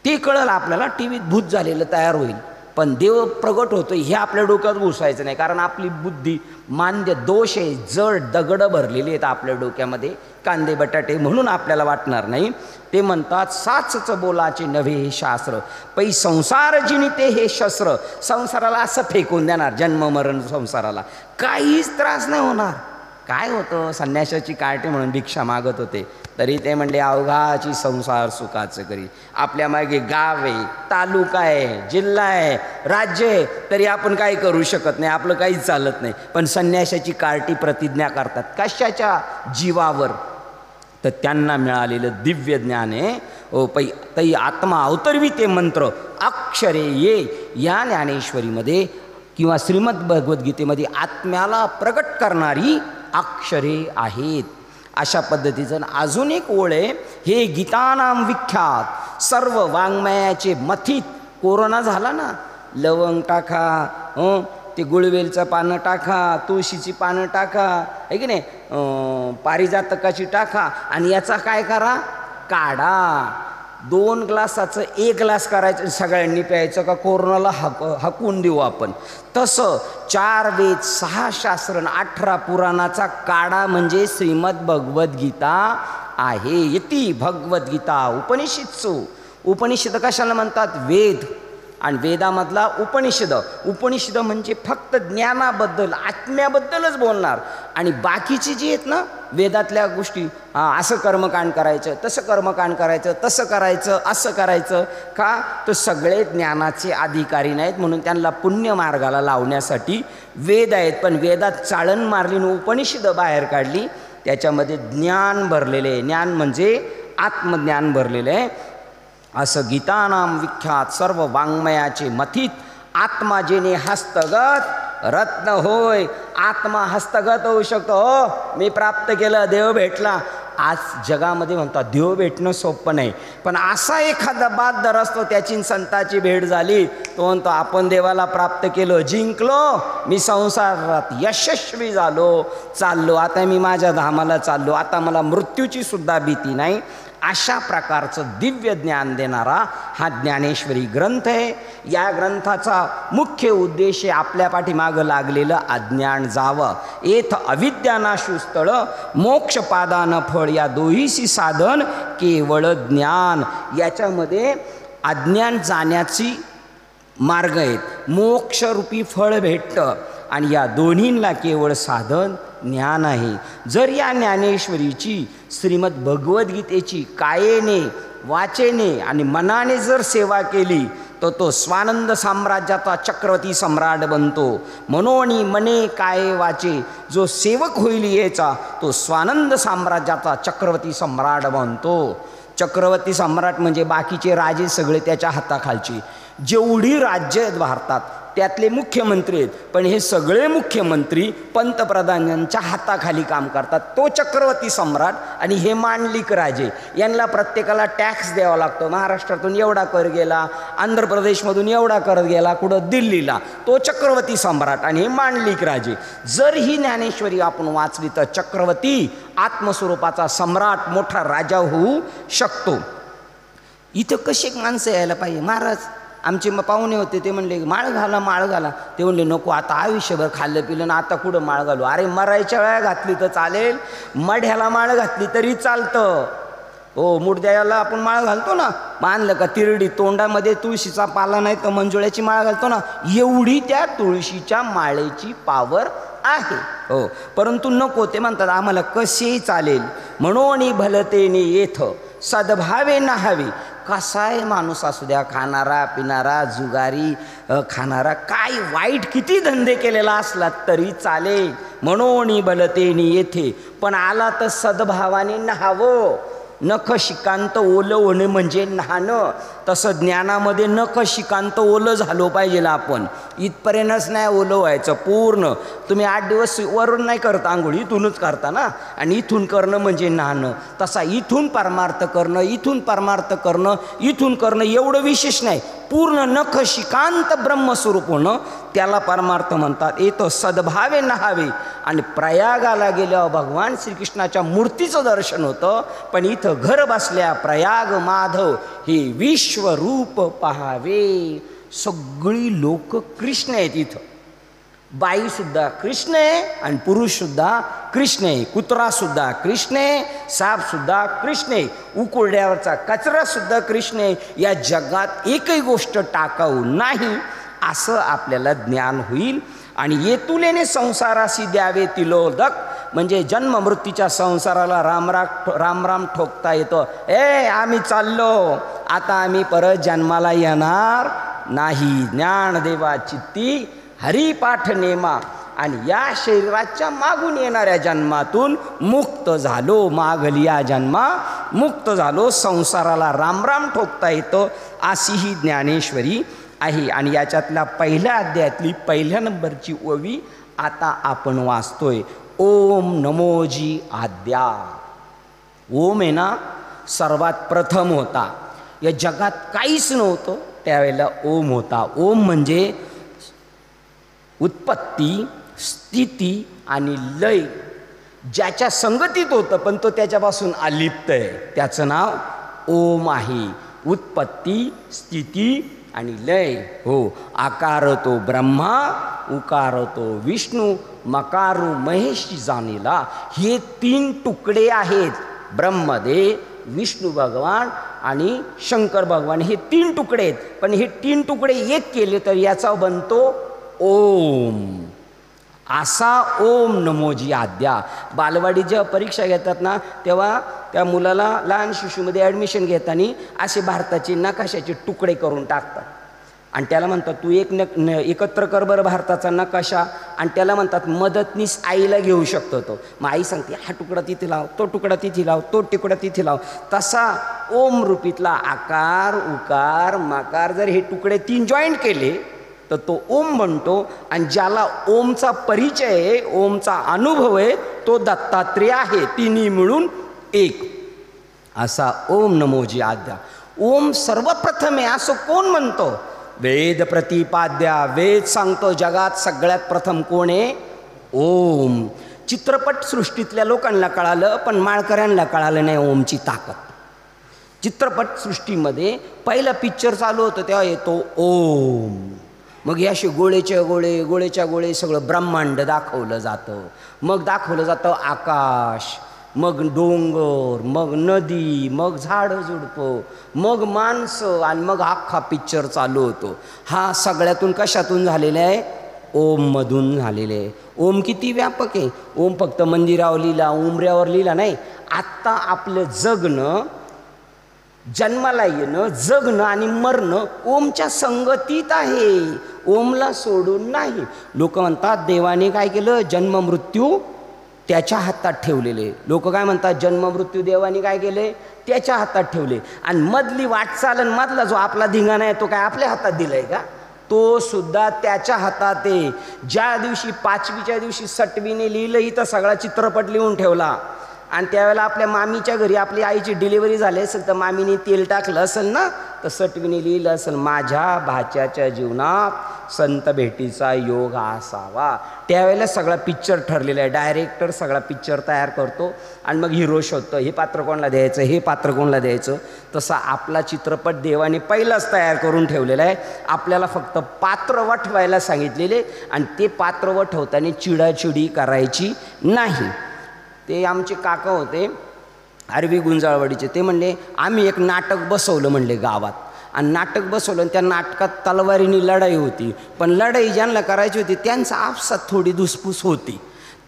ते कळलं आपल्याला टी व्हीत भूत झालेलं तयार होईल. पण देव प्रगट होतो हे आपल्या डोक्यात घुसायचं नाही, कारण आपली बुद्धी मान्य दोष आहे, जड दगडं भरलेली आहेत आपल्या डोक्यामध्ये, कांदे बटाटे, म्हणून आपल्याला वाटणार नाही. ते म्हणतात साचच बोलाचे नव्हे हे शास्त्र, पै संसार जिनिते हे शस्त्र. संसाराला असं फेकून देणार, जन्म मरण संसाराला काहीच त्रास नाही होणार. काय होतं, संन्यासाची कार्टे म्हणून भिक्षा मागत होते, तरी ते म्हणले अवघाची संसार सुखाचं करी. आपल्या मागे गाव आहे, तालुका आहे, जिल्हा आहे, राज्य आहे, तरी आपण काही करू शकत नाही, आपलं काहीच चालत नाही. पण संन्यासाची कार्टी प्रतिज्ञा करतात कशाच्या जीवावर? तर त्यांना मिळालेलं दिव्य ज्ञान आहे. ओ पै तै आत्मा अवतरविते मंत्र अक्षरे ये. या ज्ञानेश्वरीमध्ये किंवा श्रीमद भगवद्गीतेमध्ये आत्म्याला प्रगट करणारी अक्षरे आहेत. अशा पद्धतीचं अजून एक ओळ आहे, हे गीतानाम विख्यात सर्व वाङ्मयाचे मथित. कोरोना झाला ना, लवंग टाका, ते गुळवेलचं पानं टाका, तुळशीची पानं टाका, आहे की नाही, पारिजातकाची टाका, आणि याचा काय करा, काढा. 2 ग्लासाचं 1 ग्लास करायचं, सगळ्यांनी प्यायचं का कोरोनाला हाकून देऊ आपण. तसं 4 वेद 6 शास्त्र 18 पुराणाचा काढा म्हणजे श्रीमद भगवद्गीता आहे. यती भगवद्गीता उपनिषदसु. उपनिषद कशाला म्हणतात? वेद. आणि वेदामधला उपनिषद. उपनिषद म्हणजे फक्त ज्ञानाबद्दल, आत्म्याबद्दलच बोलणार. आणि बाकीची जी आहेत ना वेदातल्या गोष्टी, असं कर्मकांड करायचं, तसं कर्मकांड करायचं, तसं करायचं, असं करायचं, का तर सगळे ज्ञानाचे अधिकारी नाहीत, म्हणून त्यांना पुण्य मार्गाला लावण्यासाठी वेद आहेत. पण वेदात चाळण मारली आणि उपनिषद बाहेर काढली, त्याच्यामध्ये ज्ञान भरलेले आहे. ज्ञान म्हणजे आत्मज्ञान भरलेलं आहे. असं गीतानाम विख्यात सर्व वाङ्मयाचे मथित. आत्मा जेने हस्तगत रत्न होय. आत्मा हस्तगत होऊ शकतो. हो, मी प्राप्त केलं, देव भेटला, आज जगामध्ये म्हणतात देव भेटणं सोपं नाही, पण असा एखादा बाददार असतो त्याची संताची भेट झाली, तो म्हणतो आपण देवाला प्राप्त केलं, जिंकलो, मी संसारात यशस्वी झालो, चाललो, आता मी माझ्या धामाला चाललो, आता मला मृत्यूची सुद्धा भीती नाही. अशा प्रकारचं दिव्य ज्ञान देणारा हा ज्ञानेश्वरी ग्रंथ आहे. या ग्रंथाचा मुख्य उद्देश आहे आपल्या पाठीमागं लागलेलं अज्ञान जावं. एथ अविद्यानाशु स्थळ मोक्षपादान फळ, या दोहीशी साधन केवळ ज्ञान. याच्यामध्ये अज्ञान जाण्याची मार्ग आहेत, मोक्षरूपी फळ भेटतं आणि या दोन्हींना केवळ साधन ज्ञान आहे. जर या ज्ञानेश्वरीची श्रीमद भगवद्गीतेची कायेने वाचेने आणि मनाने जर सेवा केली तर तो स्वानंद साम्राज्याचा चक्रवर्ती सम्राट बनतो. मनोनी मने काये वाचे जो सेवक होईल याचा तो स्वानंद साम्राज्याचा चक्रवर्ती सम्राट बनतो. चक्रवर्ती सम्राट म्हणजे बाकीचे राजे सगळे त्याच्या हाताखालचे. जेवढी राज्य आहेत भारतात त्यातले मुख्यमंत्री आहेत, पण हे सगळे मुख्यमंत्री पंतप्रधानांच्या हाताखाली काम करतात. तो चक्रवर्ती सम्राट आणि हे मांडलिक राजे, यांना प्रत्येकाला टॅक्स द्यावा लागतो. महाराष्ट्रातून एवढा कर गेला, आंध्र प्रदेशमधून एवढा कर गेला, कुठं दिल्लीला. तो चक्रवर्ती सम्राट आणि हे मांडलिक राजे. जर ही ज्ञानेश्वरी आपण वाचली तर चक्रवर्ती आत्मस्वरूपाचा सम्राट मोठा राजा होऊ शकतो. इथं कशी माणसं यायला पाहिजे. महाराज आमचे पाहुणे होते, ते म्हणले माळ घाला माळ घाला. ते म्हणले नको, आता आयुष्यभर खाल्लं पिलं ना, आता कुठं माळ घालू. अरे मरायच्या वेळा घातली तर चालेल, मढ्याला माळ घातली तरी चालतं. हो, मुडद्याला आपण माळ घालतो ना, मानलं का तिरडी तोंडामध्ये तुळशीचा पाला नाही तर मंजुळ्याची माळ घालतो ना, एवढी त्या तुळशीच्या माळेची पावर आहे. हो, परंतु नको, ते म्हणतात आम्हाला कसेही चालेल. म्हणून भलतेने येथ सद्भावे नहावे. कसाही माणूस असू द्या, खाणारा पिणारा जुगारी खाणारा, काय वाईट किती धंदे केलेला असला तरी चालेल. म्हणून भलतेने येथे, पण आला तर सद्भावाने नहावं. नख शिकांत ओलं होणे म्हणजे नहाणं. तसं ज्ञानामध्ये नख शिकांत ओलं झालो पाहिजे आपण. इथपर्यंतच नाही ओलं व्हायचं पूर्ण. तुम्ही 8 दिवस वरून नाही करत आंघोळ, इथूनच करता ना, आणि इथून करणं म्हणजे नहाणं. तसा इथून परमार्थ करणं, इथून परमार्थ करणं, इथून करणं एवढं विशेष नाही. पूर्ण नख शिकांत ब्रह्मस्वरूप होणं त्याला परमार्थ म्हणतात. येतो सद्भावे नहावे. आणि प्रयागाला गेल्यावर भगवान श्रीकृष्णाच्या मूर्तीचं दर्शन होतं, पण इथं घर बसल्या प्रयाग माधव हे विश्वरूप पहावे. सगळी लोक कृष्ण आहेत इथं. बाईसुद्धा कृष्ण आहे आणि पुरुषसुद्धा कृष्ण आहे. कुत्रासुद्धा कृष्ण आहे, सापसुद्धा कृष्ण आहे, उकुरड्यावरचा कचरासुद्धा कृष्ण आहे. या जगात एकही गोष्ट टाकाऊ नाही असं आपल्याला ज्ञान होईल. आणि येतुलेने संसाराशी द्यावे तिलोदक, म्हणजे जन्म मृत्यूच्या संसाराला राम राम ठोकता येतं. आम्ही चाललो, आता आम्ही परत जन्माला येणार नाही. ज्ञानदेवा चित्ती हरिपाठ नेमा. आणि या शरीराच्या मागून येणाऱ्या जन्मातून मुक्त झालो, मागली या जन्मा मुक्त झालो, संसाराला राम राम ठोकता येतं. अशी ही ज्ञानेश्वरी आहे. आणि याच्यातल्या पहिल्या अध्यायातली पहिल्या नंबरची ओवी आता आपण वाचतोय. ओम नमोजी आद्या. ओम आहे ना सर्वात प्रथम होता. या जगात काहीच नव्हतं त्यावेळेला ओम होता. ओम म्हणजे उत्पत्ती, स्थिती आणि लय ज्याच्या संगतीत होतं, पण तो त्याच्यापासून अलिप्त आहे, त्याचं नाव ओम आहे. उत्पत्ती, स्थिती आणि लय. हो, आकार तो ब्रह्मा, उकार तो विष्णू, मकारू महेश जाणीला. हे 3 तुकडे आहेत. ब्रह्मदेव, विष्णू भगवान आणि शंकर भगवान, हे 3 तुकडे आहेत. पण हे 3 तुकडे एक केले तर याचा बनतो ओम. असा ओम नमोजी आद्या. बालवाडी जेव्हा परीक्षा घेतात ना, तेव्हा त्या मुलाला लहान शिशूमध्ये ॲडमिशन घेताना असे भारताचे नकाशाचे तुकडे करून टाकतात आणि त्याला म्हणतात तू एकत्र कर बरं भारताचा नकाशा. आणि त्याला म्हणतात मदतनीस आईला घेऊ शकतो तो. मग आई सांगते हा तुकडा तिथे लाव, तो तुकडा तिथे लाव, तो तुकडा तिथे लाव. तसा ओम रूपीतला आकार, उकार, मकार जर हे तुकडे 3 जॉईंट केले तर तो ओम बनतो. आणि ज्याला ओमचा परिचय आहे, ओमचा अनुभव आहे, तो दत्तात्रेय आहे. तिन्ही मिळून एक असा ओम नमोजी आद्या. ओम सर्वप्रथम आहे असं कोण म्हणतो? वेद प्रतिपाद्या. वेद सांगतो जगात सगळ्यात प्रथम कोण आहे? ओम. चित्रपट सृष्टीतल्या लोकांना कळालं, पण माळकऱ्यांना कळालं नाही ओमची ताकद. चित्रपट सृष्टीमध्ये पहिला पिक्चर चालू होतं तेव्हा येतो ओम. मग हे असे गोळेच्या गोळे सगळं ब्रह्मांड दाखवलं जातं. मग दाखवलं जातं आकाश, मग डोंगर, मग नदी, मग झाडं झुडपं, मग माणसं, आणि मग अख्खा पिक्चर चालू होतो. हा सगळ्यातून कशातून झालेला आहे? ओममधून झालेले आहे. ओम किती व्यापक आहे. ओम फक्त मंदिरावर लिहिला, उमऱ्यावर लिहिला नाही. आत्ता आपलं जगणं, जन्माला येणं, जगणं आणि मरणं ओमच्या संगतीत आहे. ओमला सोडून नाही. लोक म्हणतात देवाने काय केलं? जन्म मृत्यू त्याच्या हातात ठेवलेले. लोक काय म्हणतात? जन्म मृत्यू देवाने काय केले? त्याच्या हातात ठेवले. आणि मधली वाटचाल आणि मधला जो आपला धिंगाणा आहे तो काय आपल्या हातात दिलाय का? तो सुद्धा त्याच्या हातात आहे. ज्या दिवशी पाचवीच्या दिवशी सटवीने लिहिलं इथं सगळा चित्रपट लिहून ठेवला, आणि त्यावेळेला आपल्या मामीच्या घरी आपली आईची डिलिव्हरी झाली असेल तर मामीने तेल टाकलं असेल ना, तर सटवीने लिहिलं असेल माझ्या भाच्याच्या जीवनात संत भेटीचा योग असावा. त्यावेळेला सगळा पिक्चर ठरलेला आहे. डायरेक्टर सगळा पिक्चर तयार करतो आणि मग हिरो शोधतो, हे पात्र कोणाला द्यायचं, हे पात्र कोणाला द्यायचं. तसा आपला चित्रपट देवाने पहिलाच तयार करून ठेवलेला आहे. आपल्याला फक्त पात्र वठवायला सांगितलेले, आणि ते पात्र वठवताना चिडाचिडी करायची नाही. ते आमचे काका होते आरवी गुंजाळवाडीचे. ते म्हणले आम्ही एक नाटक बसवलं म्हणले गावात, आणि नाटक बसवलं आणि त्या नाटकात तलवारीनी लढाई होती. पण लढाई ज्यांना करायची होती त्यांचा आपसात थोडी धुसफूस होती.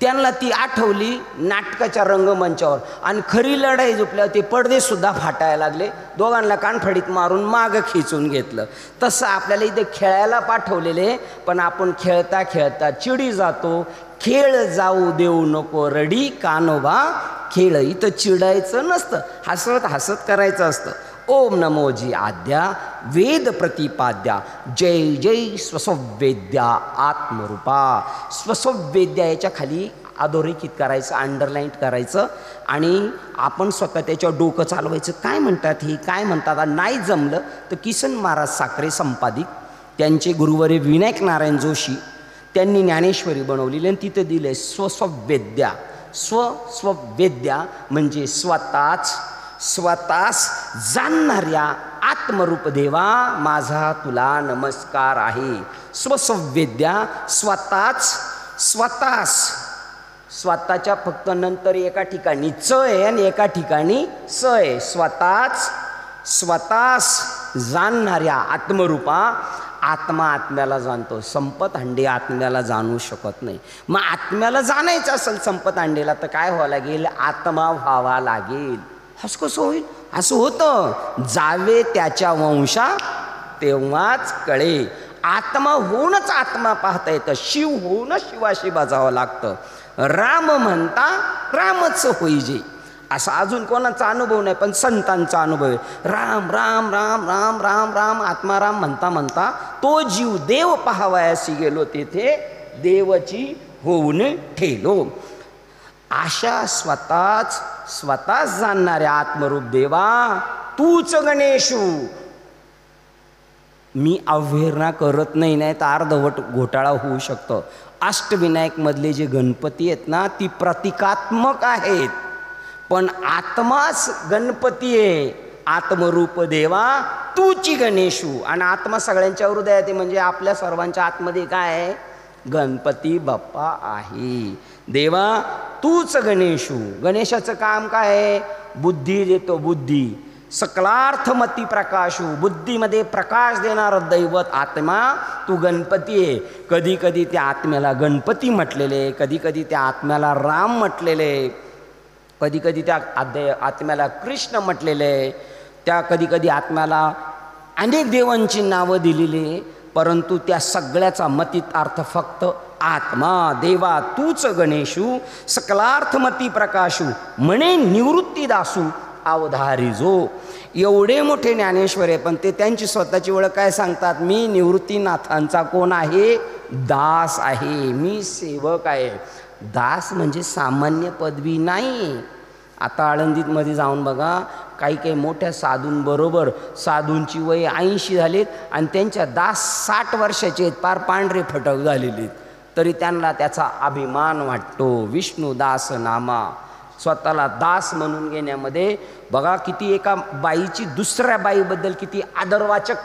त्यांना ती आठवली नाटकाच्या रंगमंचावर, आणि खरी लढाई झोपल्यावर ते पडदेसुद्धा फाटायला लागले. दोघांना कानफडीत मारून मागं खिचून घेतलं. तसं आपल्याला इथे खेळायला पाठवलेले, पण आपण खेळता खेळता चिडी जातो. खेळ जाऊ देऊ नको रडी कानोबा खेळ. इथं चिडायचं नसतं, हसत हसत करायचं असतं. ओम नमोजी आद्या वेद प्रतिपाद्या जय जय स्वसंवेद्या आत्मरूपा. स्वसंवेद्या याच्या खाली अधोरेखित करायचं, अंडरलाईन करायचं, आणि आपण स्वतः त्याच्यावर डोकं चालवायचं. काय म्हणतात हे, काय म्हणतात. नाही जमलं तर किसन महाराज साखरे संपादित, त्यांचे गुरुवारी विनायक नारायण जोशी, त्यांनी ज्ञानेश्वरी बनवलेली आणि तिथं दिले स्वसंवेद्या. स्वसंवेद्या म्हणजे स्वतःच जाणणाऱ्या आत्मरूप देवा माझा तुला नमस्कार आहे. स्वसंवेद्या स्वतःच्या फक्त नंतर एका ठिकाणी च आहे आणि एका ठिकाणी स आहे. स्वतःच जाणणाऱ्या आत्मरूपा. आत्मा आत्म्याला जाणतो, संपत हांडे आत्म्याला जाणू शकत नाही. मग आत्म्याला जाणायचं असेल संपत हांडेला तर काय व्हावं लागेल? आत्मा व्हावा लागेल. असं कसं होईल? असं होतं जावे त्याच्या वंशा तेव्हाच कळे. आत्मा होऊनच आत्मा पाहता येतं, शिव होऊनच शिवाशी बजावं लागतं. राम म्हणता रामच होईजे असा अजून कोणाचा अनुभव नाही, पण संतांचा अनुभव आहे. राम राम राम राम राम राम आत्माराम म्हणता म्हणता तो जीव देव पाहावयासी गेलो, तेथे देवची होऊन ठेलो. अशा स्वतःच जाणणाऱ्या आत्मरूप देवा तूच गणेशू. मी अवहेलना करत नाही, नाही तर अर्धवट घोटाळा होऊ शकतो. अष्टविनायकमधले जे गणपती आहेत ना, ती प्रतिकात्मक आहेत, पण आत्माच गणपती आहे. आत्मरूप देवा तूची गणेशू. आणि आत्मा सगळ्यांच्या हृदयात आहे, म्हणजे आपल्या सर्वांच्या आतमध्ये काय आहे? गणपती बाप्पा आहे. देवा तूच गणेशू. गणेशाचं काम काय आहे? बुद्धी देतो. बुद्धी सकलार्थमती प्रकाशू. बुद्धीमध्ये प्रकाश देणारं दैवत आत्मा तू गणपती आहे. कधी कधी त्या आत्म्याला गणपती म्हटलेले, कधी कधी त्या आत्म्याला राम म्हटलेले, कधी कधी त्या आत्म्याला कृष्ण म्हटलेले, त्या कधी कधी आत्म्याला अनेक देवांची नावं दिलेली. परंतु त्या सगळ्याचा मतीत अर्थ फक्त आत्मा. देवा तूच गणेशू सकलार्थमती प्रकाशू म्हणे निवृत्ती दासू अवधारी जो. एवढे मोठे ज्ञानेश्वर आहे, पण ते त्यांची स्वतःची ओळख काय सांगतात? मी निवृत्तीनाथांचा कोण आहे? दास आहे. मी सेवक आहे. दास म्हणजे सामान्य पदवी नाही. आता आळंदीमध्ये जाऊन बघा, काही काही मोठ्या साधूंबरोबर, साधूंची वय 80 झालीत आणि त्यांच्या दास 60 वर्षाचे आहेत, पार पांढरे फटक झालेले आहेत, तरी त्यांना त्याचा अभिमान वाटतो. विष्णुदास नामा, स्वतःला दास म्हणून घेण्यामध्ये बघा किती एका बाईची दुसऱ्या बाईबद्दल किती आदरवाचक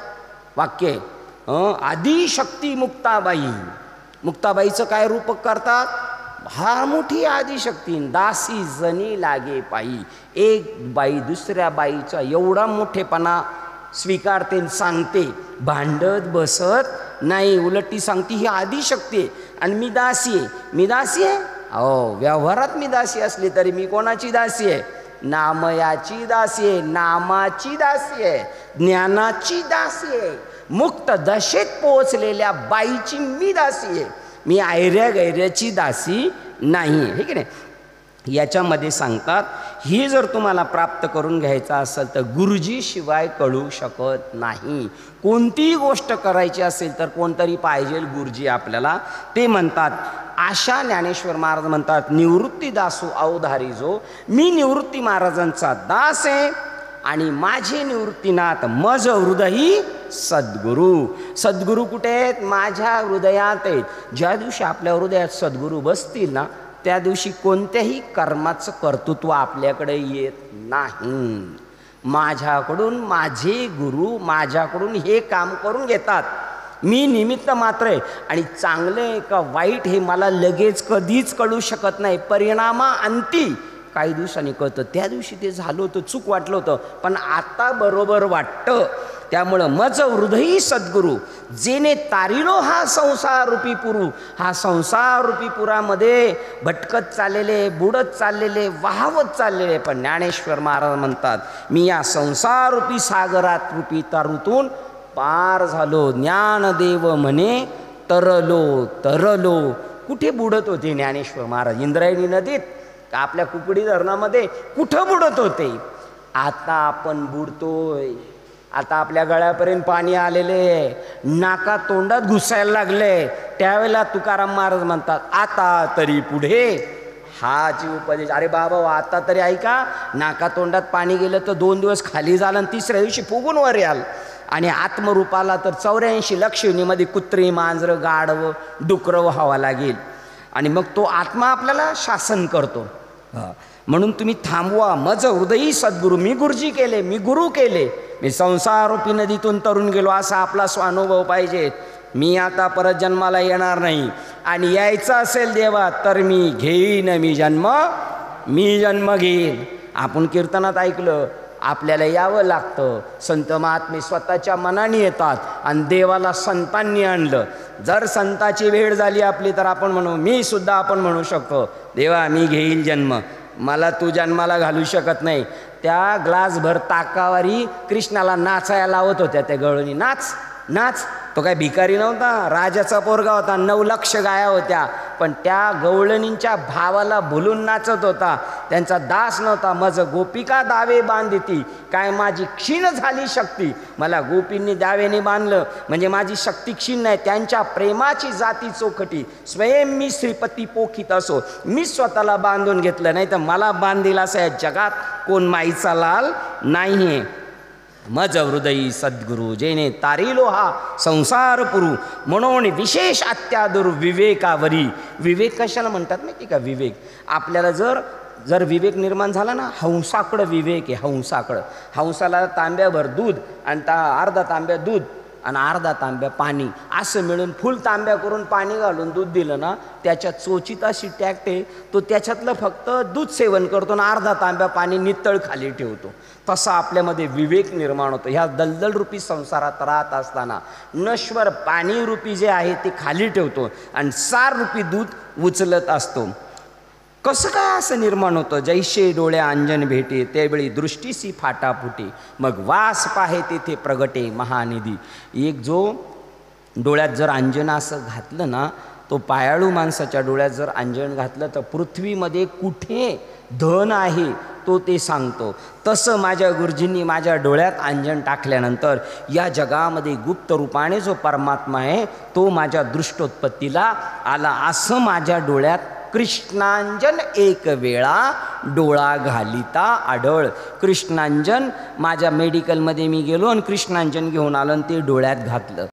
वाक्य आहे. आदिशक्ती मुक्ताबाई, मुक्ताबाईचं काय रूपक करतात, हा मोठी आदिशक्ती, दासी जनी लागे पायी. एक बाई दुसऱ्या बाईचा एवढा मोठेपणा स्वीकारते, सांगते, भांडत बसत नाही, उलटी सांगते ही आदिशक्ती आहे आणि मी दासी आहे. मी दासी आहे, अहो व्यवहारात मी दासी असली तरी मी कोणाची दासी आहे, नामयाची दासी आहे, नामाची दासी आहे, ज्ञानाची दासी आहे, मुक्त दशेत पोहोचलेल्या बाईची मी दासी आहे, मी ऐऱ्या गैऱ्याची दासी नाही आहे, हे की नाही. याच्यामध्ये सांगतात ही जर तुम्हाला प्राप्त करून घ्यायचं असेल तर गुरुजीशिवाय कळू शकत नाही. कोणतीही गोष्ट करायची असेल तर कोणतरी पाहिजे गुरुजी आपल्याला. ते म्हणतात, आशा ज्ञानेश्वर महाराज म्हणतात, निवृत्ती दासो अवधारी जो, मी निवृत्ती महाराजांचा दास आहे आणि माझे निवृत्तीनाथ मज हृदयी सद्गुरू. सद्गुरू कुठे आहेत, माझ्या हृदयात आहेत. ज्या दिवशी आपल्या हृदयात सद्गुरू बसतील ना, त्या दिवशी कोणत्याही कर्माचं कर्तृत्व आपल्याकडे येत नाही. माझ्याकडून माझे गुरु माझ्याकडून हे काम करून घेतात, मी निमित्त मात्र आहे. आणि चांगले का वाईट हे मला लगेच कधीच कळू शकत नाही, परिणामाअंती काही दिवसांनी कळतं. त्या दिवशी ते झालं होतं, चूक वाटलं होतं, पण आता बरोबर वाटतं. त्यामुळं मज हृदयी सद्गुरू, जेने तारिलो हा संसार रूपी पुरू. हा संसार रूपी पुरामध्ये भटकत चाललेले, बुडत चाललेले, वाहवत चाललेले, पण ज्ञानेश्वर महाराज म्हणतात, मी या संसार रूपी सागरात रूपी तारूतून पार झालो. ज्ञानदेव म्हणे तरलो तरलो. कुठे बुडत होते ज्ञानेश्वर महाराज, इंद्रायणी नदीत का आपल्या कुकडी धरणामध्ये, कुठं बुडत होते. आता आपण बुडतोय, आता आपल्या गळ्यापर्यंत पाणी आलेले, नाका तोंडात घुसायला लागले. त्यावेळेला तुकाराम महाराज म्हणतात, आता तरी पुढे. हा जी उपदेश, अरे बाबा आता तरी ऐका, नाका तोंडात पाणी गेलं तर 2 दिवस खाली झालं आणि तिसऱ्या दिवशी फुगून वर याल. आणि आत्मरूपाला तर 84 लक्ष योनीमध्ये कुत्री, मांजरं, गाढवं, डुकरं व्हावं लागेल. आणि मग तो आत्मा आपल्याला शासन करतो. म्हणून तुम्ही थांबवा. मज हृदयी सद्गुरू, मी गुरुजी केले, मी गुरु केले, मी संसारूपी नदीतून तरुण गेलो, असा आपला स्वानुभव पाहिजे. मी आता परत जन्माला येणार नाही आणि यायचं असेल देवा तर मी घेईन, मी जन्म घेईन. आपण कीर्तनात ऐकलं, आपल्याला यावं लागतं. संत महात्मे स्वतःच्या मनाने येतात आणि देवाला संतांनी आणलं. जर संताची भेट झाली आपली तर आपण म्हणू, मी सुद्धा आपण म्हणू शकतो, देवा मी घेईल जन्म, मला तू जन्माला घालू शकत नाही. त्या ग्लासभर ताकावारी कृष्णाला नाचायला लावत होत्या त्या गवळणी, नाच नाच. तो काय भिकारी नव्हता, राजाचा पोरगा होता, 9 लक्ष गाया होत्या, पण त्या गवळणींच्या भावाला भुलून नाचत होता. त्यांचा दास नव्हता. मज गोपिका दावे बांधिती, काय माझी क्षीण झाली शक्ती. मला गोपींनी दावेने बांधलं म्हणजे माझी शक्ती क्षीण नाही. त्यांच्या प्रेमाची जाती चोखटी, स्वयं मी श्रीपती पोखित असो, मी स्वतःला बांधून घेतलं, नाही तर मला बांधील असं या जगात कोण माईचा लाल नाही. मज हृदयी सद्गुरू, जेने तारिलो हा संसार पुरू. म्हणून विशेष अत्यादुर विवेकावरी. विवेक कशाला म्हणतात माहिती का, विवेक आपल्याला जर विवेक निर्माण झाला ना, हंसाकडं विवेक आहे. हंसाला तांब्याभर दूध आणि अर्धा तांब्या दूध आणि अर्धा तांब्या पाणी असं मिळून फुल तांब्या करून पाणी घालून दूध दिलं ना, त्याच्यात चोचीत अशी टॅक्टे, तो त्याच्यातलं फक्त दूध सेवन करतो आणि अर्धा तांब्या पाणी नितळ खाली ठेवतो. तसा आपल्यामध्ये विवेक निर्माण होतो. ह्या दलदलरूपी संसारात राहत असताना नश्वर पाणीरूपी जे आहे ते खाली ठेवतो आणि साररूपी दूध उचलत असतो. कसं काय असं निर्माण होतं. जैसे डोळ्या अंजन भेटे, त्यावेळी दृष्टीसी फाटाफुटी, मग वास पाहे तेथे प्रगटे महानिधी. एक जो डोळ्यात जर अंजन असं घातलं ना, तो पायाळू माणसाच्या डोळ्यात जर अंजन घातलं तर पृथ्वीमध्ये कुठे धन आहे तो ते सांगतो. तसं माझ्या गुरुजींनी माझ्या डोळ्यात अंजन टाकल्यानंतर या जगामध्ये गुप्त रूपाने जो परमात्मा आहे तो माझ्या दृष्टोत्पत्तीला आला, असं माझ्या डोळ्यात कृष्णांजन एक वेळा डोळा घालिता आढळ. कृष्णांजन माझ्या मेडिकलमध्ये मी गेलो आणि कृष्णांजन घेऊन आलो आणि ते डोळ्यात घातलं.